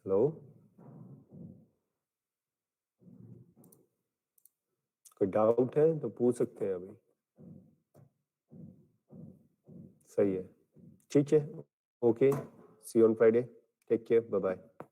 हेलो, कोई डाउट है तो पूछ सकते हैं अभी। सही है, ठीक है, okay, see you on Friday, take care, bye bye.